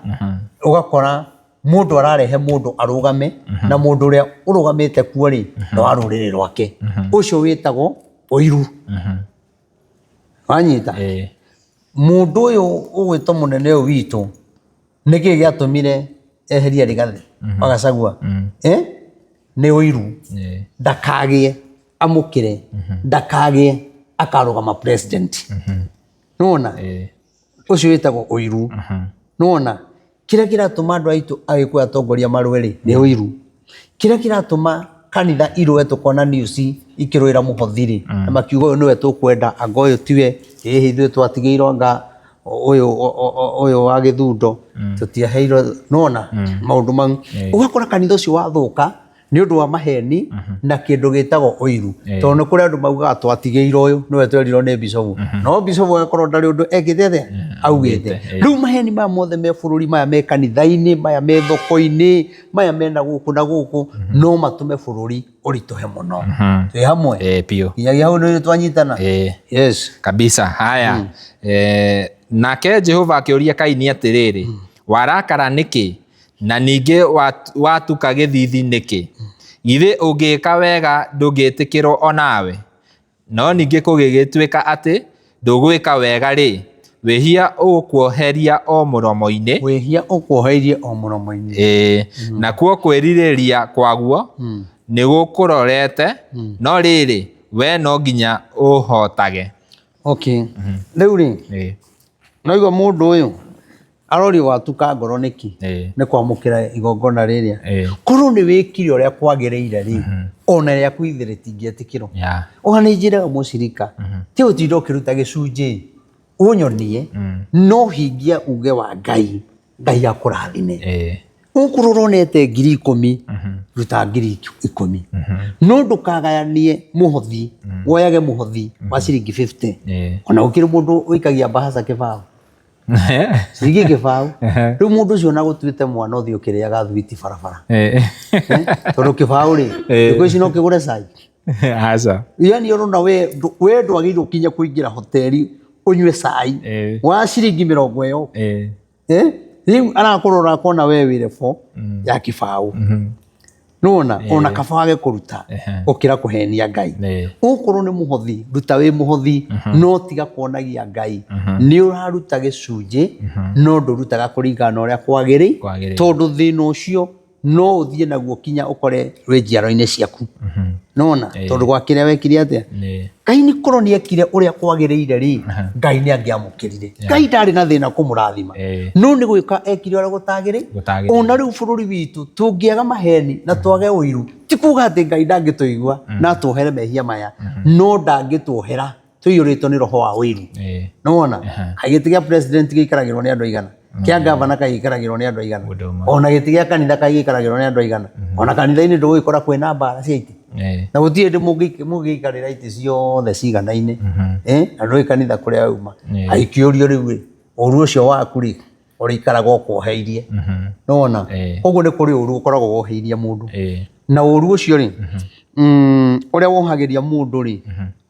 ũgakora mũndũ ararehe mũndũ arũgame na mũndũ ũrĩa ũrũgamĩte kuo rĩ no wa rũrĩrĩ rwake ũcio wĩtagwo ũiru wanyita mũndũ ũyũ ũgwĩtwo mũnene ũyũ witũ nĩkĩ gĩatũmire eherie Rigathĩ wa Gachagua nĩ ũiru ndakagĩe amũkĩre ndakagĩe akarũgama president nona ũcio wĩtagwo ũiru nona kĩrĩa kĩratũma andũ aitũ agĩkũyũ atongoria marũe rĩ nĩ ũiru kĩrĩa kĩratũma kanitha irũe tũkona news ikĩrũĩra mũhothi rĩ na makiuga ũyũ nĩwe tũkwenda anga ũyũ tiwe hihi ithuĩ twatigĩirwo anga ũyũ wa Gĩthundo tũtiaheirwo nona maũndũ mau ũgakora kanitha ũcio wathũka nĩ ũndũ wa maheni na kĩndũ gĩtagwo ũiru tondũ nĩ kũrĩ andũ maugaga twatigĩirwo ũyũ nĩwe twerirwo nĩ Bishop no Bishop agakorwo ndarĩ ũndũ ekĩte atĩa augĩte rĩu maheni maya mothe me bũrũri maya me kanitha-inĩ maya me thoko-inĩ maya mena gũkũ na gũkũ no matũme bũrũri ũritũhe mũno twĩ hamwe nginyagia hau nĩ twanyitana yes kabisa haya nake Jehova akĩũria Kaini atĩrĩrĩ warakara nĩkĩ na ningĩ watuka gĩthithi nĩkĩ githĩ ũngĩka wega ndũngĩtĩkĩrwo onawe no ningĩ kũgĩgĩtuĩka atĩ ndũgwĩka wega rĩ wĩhia ũgũkuoheria o mũromo-inĩ wĩhia ũkuoherie o mũromo-inĩ nakuo kwĩrirĩria kwaguo nĩ gũkũrorete no rĩrĩ we no nginya ũhotage rĩu rĩ naigua mũndũ ũyũ arori watuka ngoro nĩki nĩ kwamũkĩra igongona rĩrĩa korwo nĩ wĩkire ũrĩa kwagĩrĩire rĩ ona rĩaku ithe rĩtingĩetĩkĩrwo ona nĩ njĩraga mũcirika ti ũtinda ũkĩruta gĩcunjĩ ũnyonie no hingia uge wa Ngai akũrathime ũkorwo ũronete 10,000 ruta 10,000 no ndũkagayanie mũhothi woyage mũhothi wa ciringi 50 ona gũkĩrĩ mũndũ ũikagia mbahaca kĩbaũ ciringi kĩbaũ rĩu mũndũ ũcio na gũtuĩte mwana ũthiĩ ũkĩrĩaga thwiti barabara tondũ kĩbaũ rĩ thikũ ici no kĩgũre cai yani ũrona we ndwagĩrĩirwo kinya kũingĩra hoteli ũnyue cai wa ciringi 20 rĩu arakũrora akona we wĩre bo ya kĩbaũ nona ona kaba wage kũruta ũkĩra kũhenia Ngai ũkorwo nĩ mũhothi ruta wĩ mũhothi no tiga kuonagia Ngai nĩ ũraruta gĩcunjĩ no ndũrutaga kũringana ũrĩa kwagĩrĩire tondũ thĩna ũcio no ũthiĩ naguo kinya ũkore wĩ njiaro-inĩ ciaku nona tondũ gwa kĩrĩa wekire atĩa Kaini korwo nĩ ekire ũrĩa kwagĩrĩire rĩ Ngai nĩ angĩamũkĩrire Ngai ndarĩ na thĩna kũmũrathima no nĩ gwĩka ekire ũrĩa gũtagĩrĩire ona rĩu bũrũri witũ tũngĩaga maheni na twage ũiru ti kuga atĩ Ngai ndangĩtũigua na atwohere mehia maya no ndangĩtwohera tũiyũrĩtwo nĩ roho wa ũiru nona kaĩ gĩtĩ gĩa president gĩikaragĩrwo nĩ andũ aigana kia gavana kaikaragirwo ni andu aigana ona giti gia kanitha kaikaragirwo ni andu aigana ona kanitha-ini ndugikora kwina mbara cia iti na gutirĩ hĩndĩ mũngĩikarĩra itĩ ciothe ciganaine na ndũĩ kanitha kũrĩa auma aikĩũrio rĩu ũru ũcio waku rĩ ũrĩikaraga ũkoheirie nona koguo nĩ kũrĩ ũru ũkoragwo woheirie mũndũ na ũru ũcio rĩ ũrĩa wohagĩria mũndũ rĩ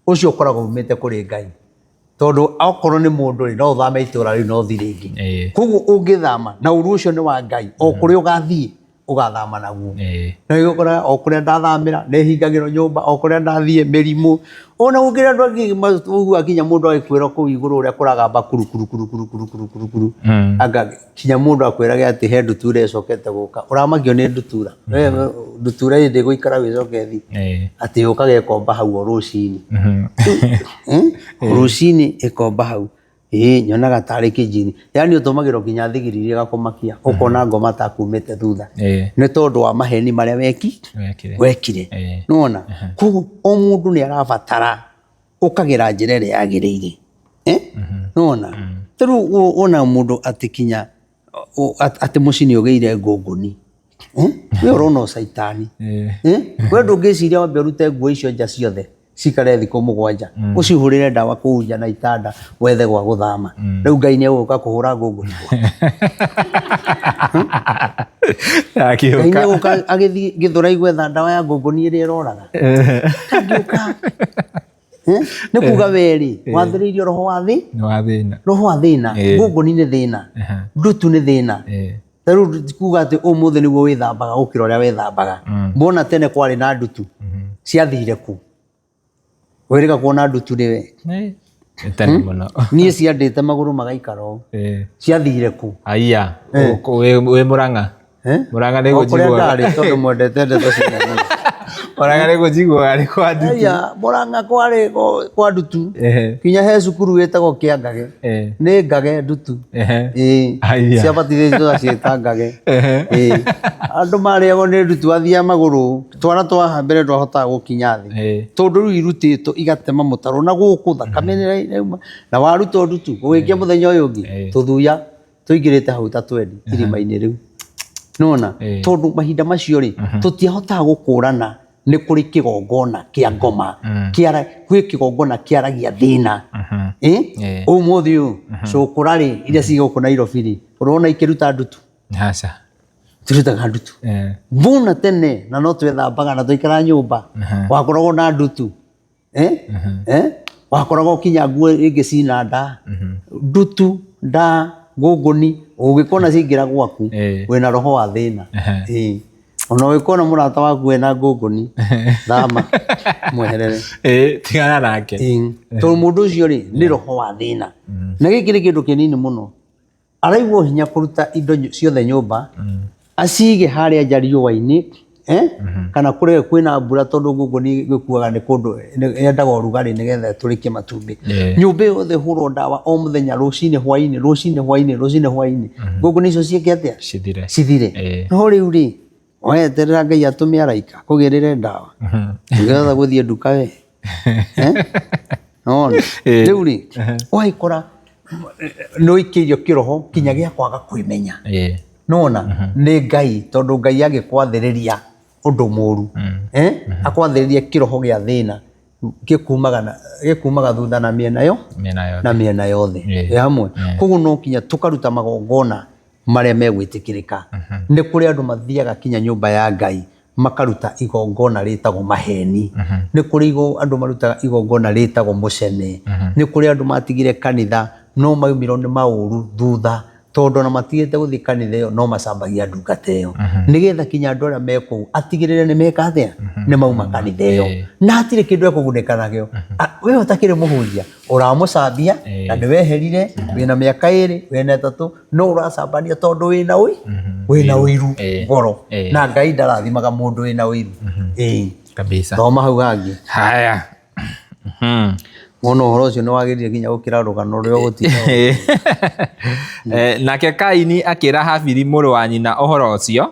ũcio ũkoragwo umĩte kũrĩ Ngai tondũ okorwo nĩ mũndũ rĩ no ũthame itũra rĩu no ũthiĩ rĩngĩ koguo ũngĩthama na ũru ũcio nĩ wa Ngai o kũrĩa ũgathiĩ ugathama naguo na gĩgũkora o kũrĩa ndathamĩra nĩhingagĩrwo nyũmba o kũrĩa ndathiĩ mĩrimũ ona gũkĩrĩa andũ angĩ ũguo akinya mũndũ agĩkwĩra kũu igũrũ ũrĩa kũragamba kuru anga kinya mũndũ akwĩrage atĩ he ndutura ĩcokete gũka ũramakio nĩ ndutura ndutura ĩndĩ gũikara wĩcoke thi atĩ ũkaga ĩkomba hau o rũcinĩ rũcinĩ ĩkomba hau nyonaga tarĩ kĩnjini yani ũtũmagĩrwo nginya thigiri iria gakũmakia ũkona ngoma ta kumĩte thutha nĩ tondũ wa maheni marĩa wekire nĩwona koguo o mũndũ nĩ arabatara ũkagĩra njĩra ĩrĩa yagĩrĩire nĩwona tarĩu ona mũndũ atĩ kinya atĩ mũciĩ nĩ ũgĩire ngũngũni we ũrona ũcaitani we ndũngĩciria wambe ũrute nguo icio nja ciothe cikare thikũ mũgwanja ũcihũrĩre ndawa kũu nja na itanda wethe gwa gũthama rĩu Ngai nĩ egũka kũhũra ngũngũni Ngai nĩ egũka agĩthiĩ Gĩthũrai gwetha ndawa ya ngũngũni ĩrĩa ĩroraga ndangĩũka nĩ kuga werĩ wathĩrĩirio roho wa thĩna ngũngũni nĩ thĩna ndutu nĩ thĩna tarĩu kuga atĩ ũmũthĩ nĩguo wĩthambaga gũkĩra ũrĩa wethambaga mbona tene kwarĩ na ndutu ciathire ku wĩrĩga kuona ndutu nĩwe niĩ ciandĩte magũrũ magaikara ũũ ciathire ku aya wĩ Mũrang'a Mũrang'a nĩ gũjigwo ndarĩ tondũ mwendete ndeto cia Mũrang'a nĩ gũjigwo arĩ kwa ndutu Mũrang'a kwarĩ kwa ndutu kinya he cukuru wĩtagwo Kĩangage nĩ ngage ndutu ciabatithĩtio ciĩta ngage andũ marĩagwo nĩ ndutu athiaga magũrũ twana twa mbere ndwahotaga gũkinya thĩ tondũ rĩu irutĩtwo igatema mũtaro na gũkũ thakame nĩrauma na waruta ndutu gũgĩkia mũthenya ũyũ ũngĩ tũthuya tũingĩrĩte hau ta twendi irima-inĩ rĩu nona tondũ mahinda macio rĩ tũtiahotaga gũkũrana nĩ kũrĩ kĩgongona kĩa ngoma gwĩ kĩgongona kĩaragia thĩna ũmũthĩ ũyũ cũkũra rĩ iria ci gũkũ Nairobi rĩ ũrona ikĩruta ndutu tũrutaga ndutu mbona tene na no twethambaga na tũikara nyũmba wakoragwo na ndutu wakoragwo kinya nguo ĩngĩ cina nda ndutu nda ngũngũni ũngĩkona ciaingĩra gwaku wĩna roho wa thĩna ona ũngĩkona mũrata waku wĩna ngũngũni thama mweherere tigana nake tondũ mũndũ ũcio rĩ nĩ roho wa thĩna na gĩkĩ nĩ kĩndũ kĩnini mũno araigwo hinya kũruta indo ciothe nyũmba acige harĩa nja riũa-inĩ kana kũrĩa kwĩna mbura tondũ ngũngũni gĩkuaga nĩ kũndũ yendaga ũrugarĩ nĩgetha tũrĩkie matumbĩ nyũmba yothe hũrwo ndawa o mũthenya rũcinĩ hwainĩ ngũngũni icio ciĩke atĩa cithire no rĩu rĩ weterera Ngai atũme araika kũgĩrĩre ndawa nĩgetha gũthiĩ nduka we nona rĩu rĩ ũgaikora nĩũikĩirio kĩroho kinya gĩa kwaga kwĩmenya nona nĩ Ngai tondũ Ngai agĩkwathĩrĩria ũndũ mũru akwathĩrĩria kĩroho gĩa thĩna gĩkumaga thutha na mĩena yothe hamwe koguo no kinya tũkaruta magongona marĩa megwĩtĩkĩrĩka nĩ kũrĩ andũ mathiaga kinya nyũmba ya Ngai makaruta igongona rĩtagwo maheni nĩ kũrĩ andũ marutaga igongona rĩtagwo mũcene nĩ kũrĩ andũ matigire kanitha no maumirwo nĩ maũru thutha tondũ na matigĩte gũthiĩ kanitha ĩyo no macambagia ndungata ĩyo nĩgetha kinya andũ arĩa me kũu atigĩrĩre nĩ meka atĩa nĩ mauma kanitha ĩyo na hatirĩ kĩndũ ekũgunĩka nakĩo we ũtakĩrĩ mũhunjia ũramũcambia na nĩweherire wĩna mĩaka 2 wĩna 3 no ũracambania tondũ wĩna ũiru ngoro na Ngai ndarathimaga mũndũ wĩna ũiru kabisa thoma hau hangĩ haya Mono ũhoro ũcio nĩ wagĩrĩire nginya gũkĩra rũgano rũrĩa ũgũtinda nake Kaini akĩra Habili mũrũ wa nyina ũhoro ũcio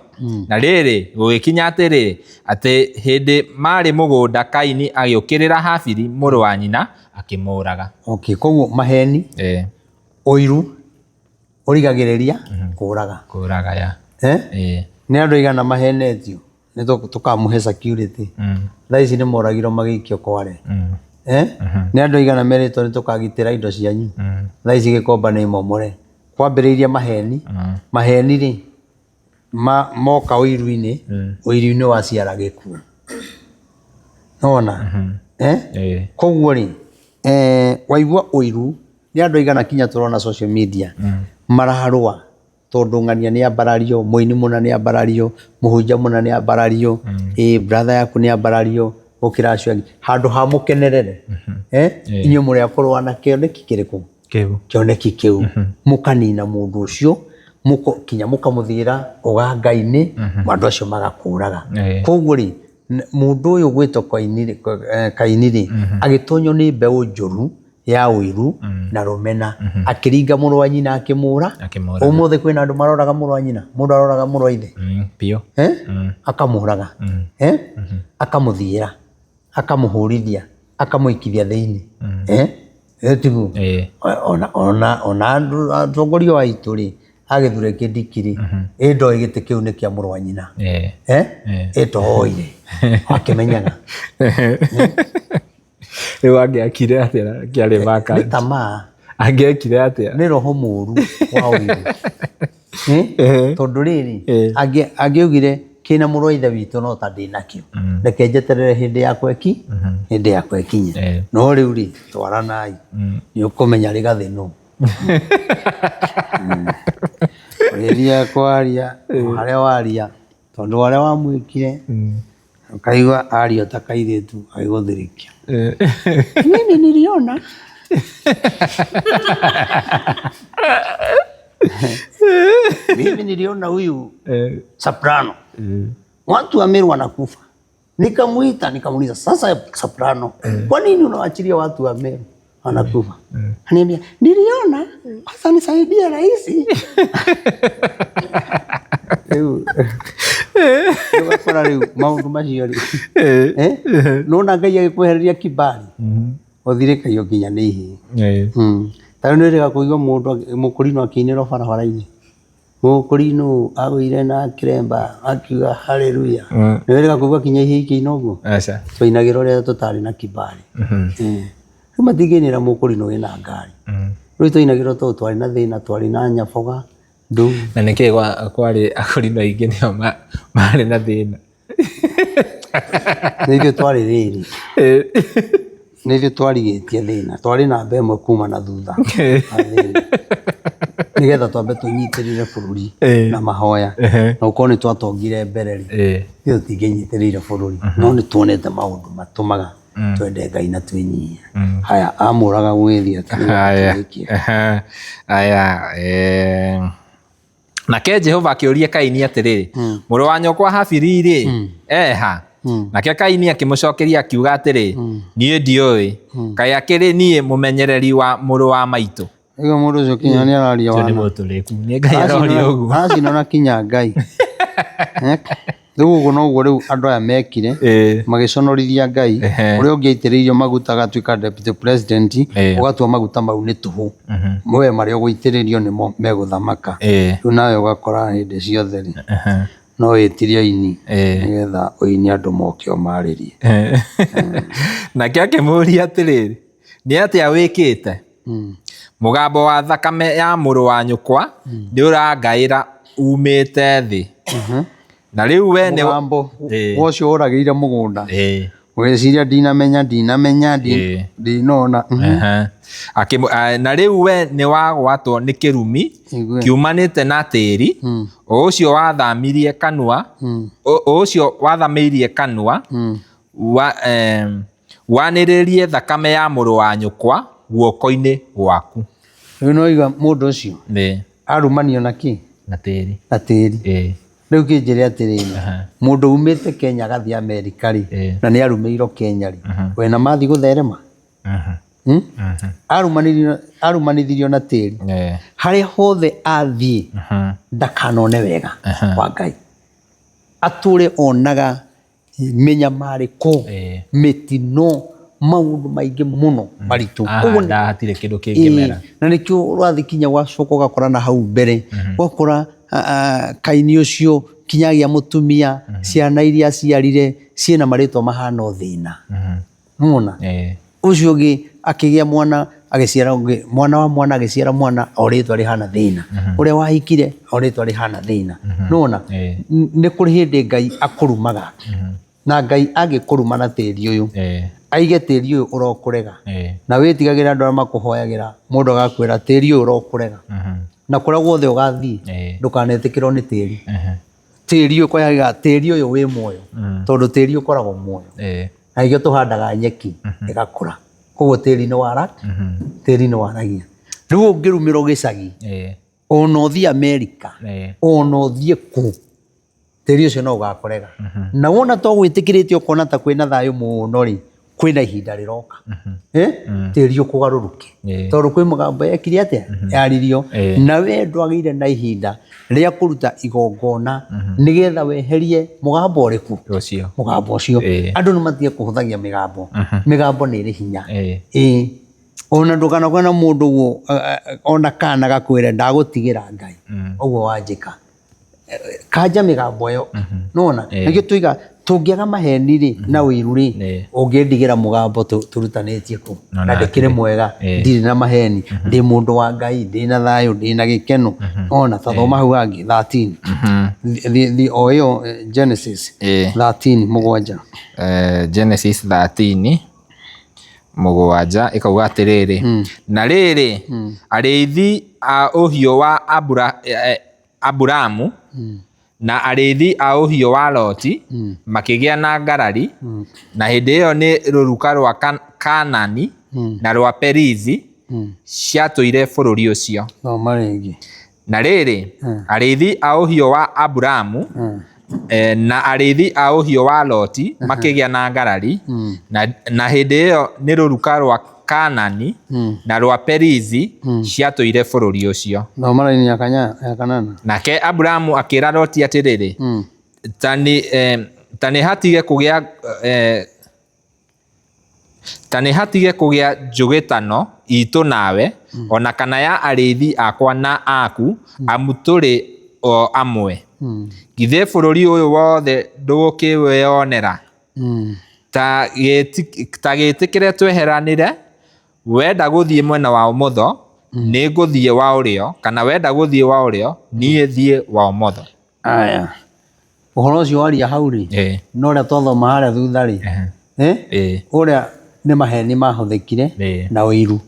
na rĩrĩ gũgĩkinya atĩrĩ atĩ hĩndĩ marĩ mũgũnda Kaini agĩũkĩrĩra Habili mũrũ wa nyina akĩmũraga koguo maheni ũiru urigagiriria kuraga ya ni andu igana mahenetio ni tukamuhe security thaa ici ni moragirwo magikio Kware ni andu igana meritwo ni tukagitira indo cianyu thaa ici Gikomba ni momore kwambiriirie maheni ri moka uiru-ini waciara gikuo nona koguo ri waigua uiru ni andu igana kinya turona social media maraharwa tondu ng'ania ni ambarario muini muna ni ambarario muhunjia muna ni ambarario brother yaku ni ambarario ukira acio handu ha mukenerere inyu muri akorwa na kioneki kiriku kioneki kiu mukanina mundu ucio kinya mukamuthira ugangai-ini mandu acio magakuraga koguo ri mundu uyu gwitwo Kaini ri agitonyo ni mbeu njuru ya uiru na rumena akiringa muru wa nyina akimura umuthe kwina andu maroraga muru wa nyina mundu aroraga muru wa ithe pio akamuraga akamuthira akamuhurithia akamuikithia thiini tigu ona atongoria wa itu ri agithure kidikiri ndo igite kiu ni kia muru wa nyina itohoire akimenyaga riu angiakire atia kiari maka ni tamaa angiakire atia ni roho muru wa uiru tondu riri angiugire kina muru wa ithe witu no ta ndinakio reke njeterere hindi yakwa ikinye no riu ri twaranai ni ukumenya ri gathino riria kwaria haria waria tondu haria wamwikire ukaigua ario ta kairitu agiguthirikia mimi niliona huyu soprano watu wa Meru wanakufa. Nikamuita nikamuuliza, sasa soprano, kwa nini unawaachilia watu wa Meru wanakufa? Ananiambia niliona sasa nisaidie rais. Kwa leo maundu macio ri nona Ngai agikwehereria kibali uthire kaio kinya ni hi tayo ni rega kuigwa mundu mukurino akinira barabara-ini mukurino agwire na kiremba akiuga haleluya ni rega kuigwa kinya hi kinoguo aca twainagira uria tutari na kibali matinginira mukurino wina ngari riu twainagira tu twari na thina twari na nyaboga ndu na niki kwari akurino aingi nio mari na thina nithio twari riri nithio twarigitie thina twari na mbemwe kuma na thutha nigetha twambe tunyitirire bururi na mahoya na uko ni twatongire mbere ri thio tinginyitirire bururi no ni tuonete maundu matumaga twende Ngai na twinyia haya amuraga gwithia haya nake Jehova akiuria Kaini atiriri muru wa nyokwa Habili ri eha nake Kaini akimucokeria akiuga atiri nie ndioi kai akiri nie mumenyereri wa muru wa maitu ego muru ucio kinya ni araria wana ni muturiku ni Ngai aroria uguo acinona kinya Ngai Riu no uguo riu andu aya mekire magiconorithia Ngai uria ungiaitiririo maguta agatuika deputy president ugatua maguta mau ni tuhu mwe mari uguitiririo nimo meguthamaka riu nawe ugakora hindi ciothe ri no witirie ini nigetha uini andu moke o maririe nake akimuria atiriri ni atia wikite mugambo wa thakame ya muru wa nyukwa ni urangaira umite thi na riu we ni mugambo wocio uragirire mugunda weciria ndinamenya ndinona na riu we ni wagwatwo ni kirumi kiumanite na tiri ucio wathamirie kanua ucio wathamirie kanua waniririe thakame ya muru wa nyukwa guoko-ini gwaku riu no iga mundu ucio arumanio na ki na tiri riu kinjire atiriri mundu umite Kenya agathie Amerika ri na ni arumiirwo Kenya ri wena mathi gutherema arumanithirio na tiri haria hothe athie ndakanone wega wa Ngai ature onaga menyamariko mitino maundu maingi muno maritu da hatire kindu kingimera na nikio urathi kinya wacoka ugakora na hau mbere wakora kaini ucio kinyagia mutumia ciana iria ciarire ciena maritwa mahana thina muna ucio gi akigia mwana agiciara mwana wa mwana agiciara mwana oritwa rihana thina uria wahikire oritwa rihana thina nona ni kuri hindi Ngai akurumaga na Ngai agikuruma na tiri uyu aige tiri uyu urokurega na witigagira andu aria makuhoyagira mundu agakwira tiri uyu urokurega na kuria guothe ugathii ndukanetikirwo ni tiri tiri uyu koyaga tiri uyu wi muoyo tondu tiri ukoragwo muoyo na igio tuhandaga nyeki igakura koguo tiri ni wara tiri ni waragia riu ungirumirwo gicagi ona uthii America ona uthii ku tiri ucio no ugakorega na wona to gwitikirite ukona ta kwina thayo muno ri kwina ihinda riroka tiri ukugaruruke tondu kwi mugambo yekire atia yaririo na we ndwagire na ihinda ria kuruta igongona nigetha weherie mugambo uriku mugambo ucio andu nimathie kuhuthagia migambo ni iri hinya ona ndukana kwena mundu guo ona kana gakwire ndagutigira Ngai uguo wanjika kanja migambo yo nona nikio tuiga tungiaga maheni ri na wiru ri ungiendigira mugambo turutanitie ku na ndikire mwega ndiri na maheni ndi mundu wa Ngai ndi na thayo ndi na gikeno ona tathoma hau angi 13 the oyo Genesis 13 mugwanja Genesis 13 mugwanja ikauga atiriri na riri arithi a uhio wa Aburamu na arithi a uhio wa Loti makigia na ngarari na hindi iyo ni ruruka rwa Kanani na rwa Perizi ciatuire bururi ucio na riri arithi a uhio wa Aburamu na arithi a uhio wa Loti makigia na ngarari na hindi iyo ni ruruka rwa Kanani na rwa Perizi ciatuire bururi ucio no maraini ya kanana nake Aburamu akira Loti atiriri tani hatige kugia njugitano itu nawe ona kana ya arithi akwa na aku amuturi o amwe githe bururi uyu wothe ndugukiweyonera ta gitikire tweheranire wenda guthie mwena wa umotho ni nguthie wa urio kana wenda guthie wa urio nie thie wa umotho aya uhoro ucio waria hau ri no ria twathoma haria thutha ri uria ni maheni mahuthikire na uiru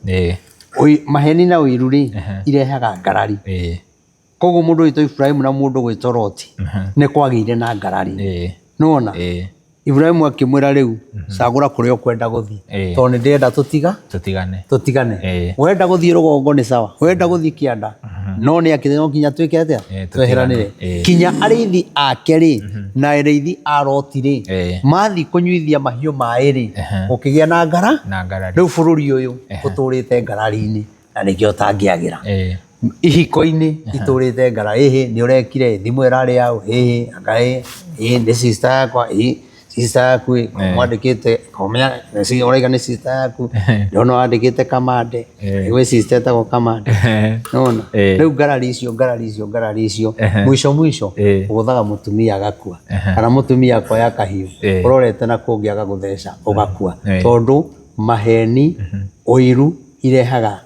maheni na uiru ri irehaga ngarari koguo mundu witwa Ibrahimu na mundu gwitwa Loti ni kwagire na ngarari nona Ibrahimu akimwira riu cagura kuria ukwenda guthii tondu ndirenda tutigane wenda guthii rugongo ni sawa wenda guthii kianda no ni akire no kinya twike atia tweheranire kinya arithi ake ri na arithi a Loti ri mathi kunyuithia mahiu mai ri ukigia na ngara riu bururi uyu uturite ngarari-ini na nikio tangiagira ihiko-ini iturite ngara ni urekire thimu irari yau akai ni sister yakwa sister yaku mwandikite komenya uraiga ni sister yaku ndono wandikite Kamande we sister etagwo Kamande nona riu ngarari icio mwisho uguthaga mutumia agakua kana mutumia akoya kahiu urorete na kungi agagutheca ugakua tondu maheni uiru irehaga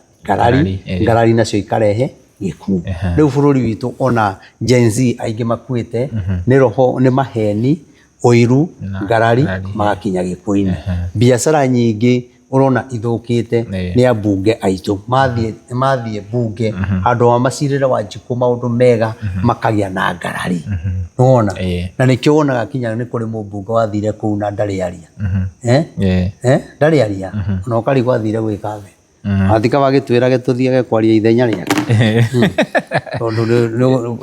ngarari nacio ikarehe gikuo riu bururi witu ona Gen Z aingi makuite ni roho ni maheni uiru ngarari magakinya gikuo-ini biacara nyingi urona ithukite ni ambunge aitu mathie bunge andu a macirire Wanjiku maundu mega makagia na ngarari nona na nikio wonaga kinya ni kuri mubunge wathire kuu na ndari aria ndari aria ona ukari gwathire gwika the atika bagitwirage tuthiage kwaria ithenya riake tondu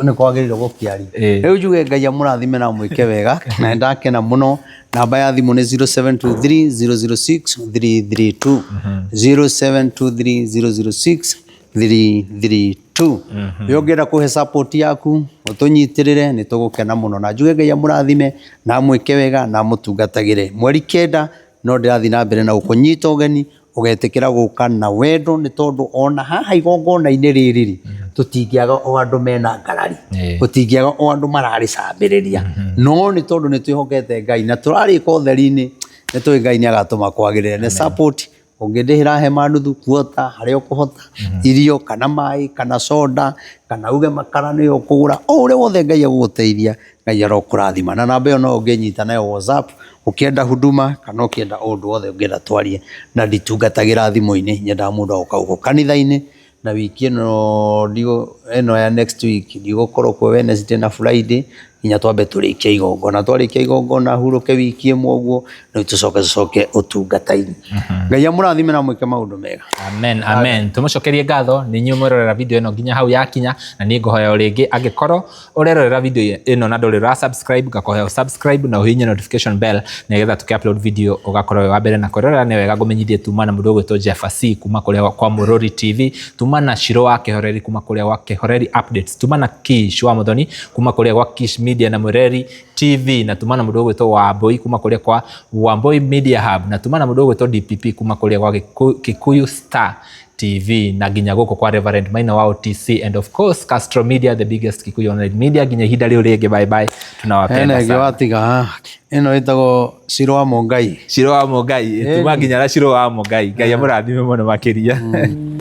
ni kwagirire gukiari riu njuge Ngai amurathime na mwike wega na ndakena muno namba ya thimu ni 0723006332 0723006332 yongera kuhe support yaku utunyitirire ni tugukena muno na njuge Ngai amurathime na mwike wega na mutungatagire mweri 9 no ndirathi na mbere na gukunyita ugeni ugetikira guka na wendo ni tondu ona haha igongona-ini riri tutingiaga o andu mena ngarari tutingiaga o andu mararicambiriria no ni tondu ni twihokete Ngai na turarika utheri-ini ni twi Ngai ni agatuma kwagirire ni support ungindihira he manuthu kuota haria ukuhota irio kana mai kana soda kana uge makara ni ukugura o uria wothe Ngai aguguteithia Ngai arokurathima na namba iyo no unginyita nayo WhatsApp ukienda huduma kana ukienda undu wothe ungienda twarie na nditungatagira thimu-ini nyenda mundu agoka guku kanitha-ini na wiki ino ya next week ndigũkorwo kuo Wednesday na Friday nginya twambe tũrĩkie igongona twarĩkia igongona huruke wiki ĩmwe ũguo na tucoke ũtungata-inĩ Ngai amũrathime na mwĩke maũndũ mega. Amen, amen. Tũmũcokerie ngatho nĩ inyuĩ mwĩrorera video ĩno nginya hau yakinya na niĩ ngũhoya o rĩngĩ angĩkorwo ũrerorera video ĩno na ndũrĩ ra subscribe ngakũhoya subscribe na ũhihinye notification bell nĩgetha tũkĩ-upload video ũgakorwo wa mbere na kwĩrorera nĩ wega ngũmenyithie tuma na mũndũ ũgwĩtwo Jeffa kuma kũrĩa kwa Mũrũri TV, tuma na Shiro wa Kĩhoreri kuma kũrĩa gwa Kĩhoreri Updates, tuma na Kish wa Mũthoni kuma kũrĩa gwa Kish Media na Mũreri TV, na tuma na mũndũ ũgwĩtwo Wambui kuma kũrĩa kwa Wambui Media Hub, na tuma na mũndũ ũgwĩtwo DPP kuma kũrĩa gwa Kikuyu Star TV na nginya gũkũ kwa Reverend Maina wa OTC and of course Castro Media, the biggest Kikuyu online media. Nginya ihinda rĩu rĩngĩ, bye bye, tunawapenda sana. Watiga ĩno ĩtagwo Shiro wa Mũngai, Shiro wa Mũngai, tuma nginya na Shiro wa Mũngai. Ngai amũrathime mũno makĩria.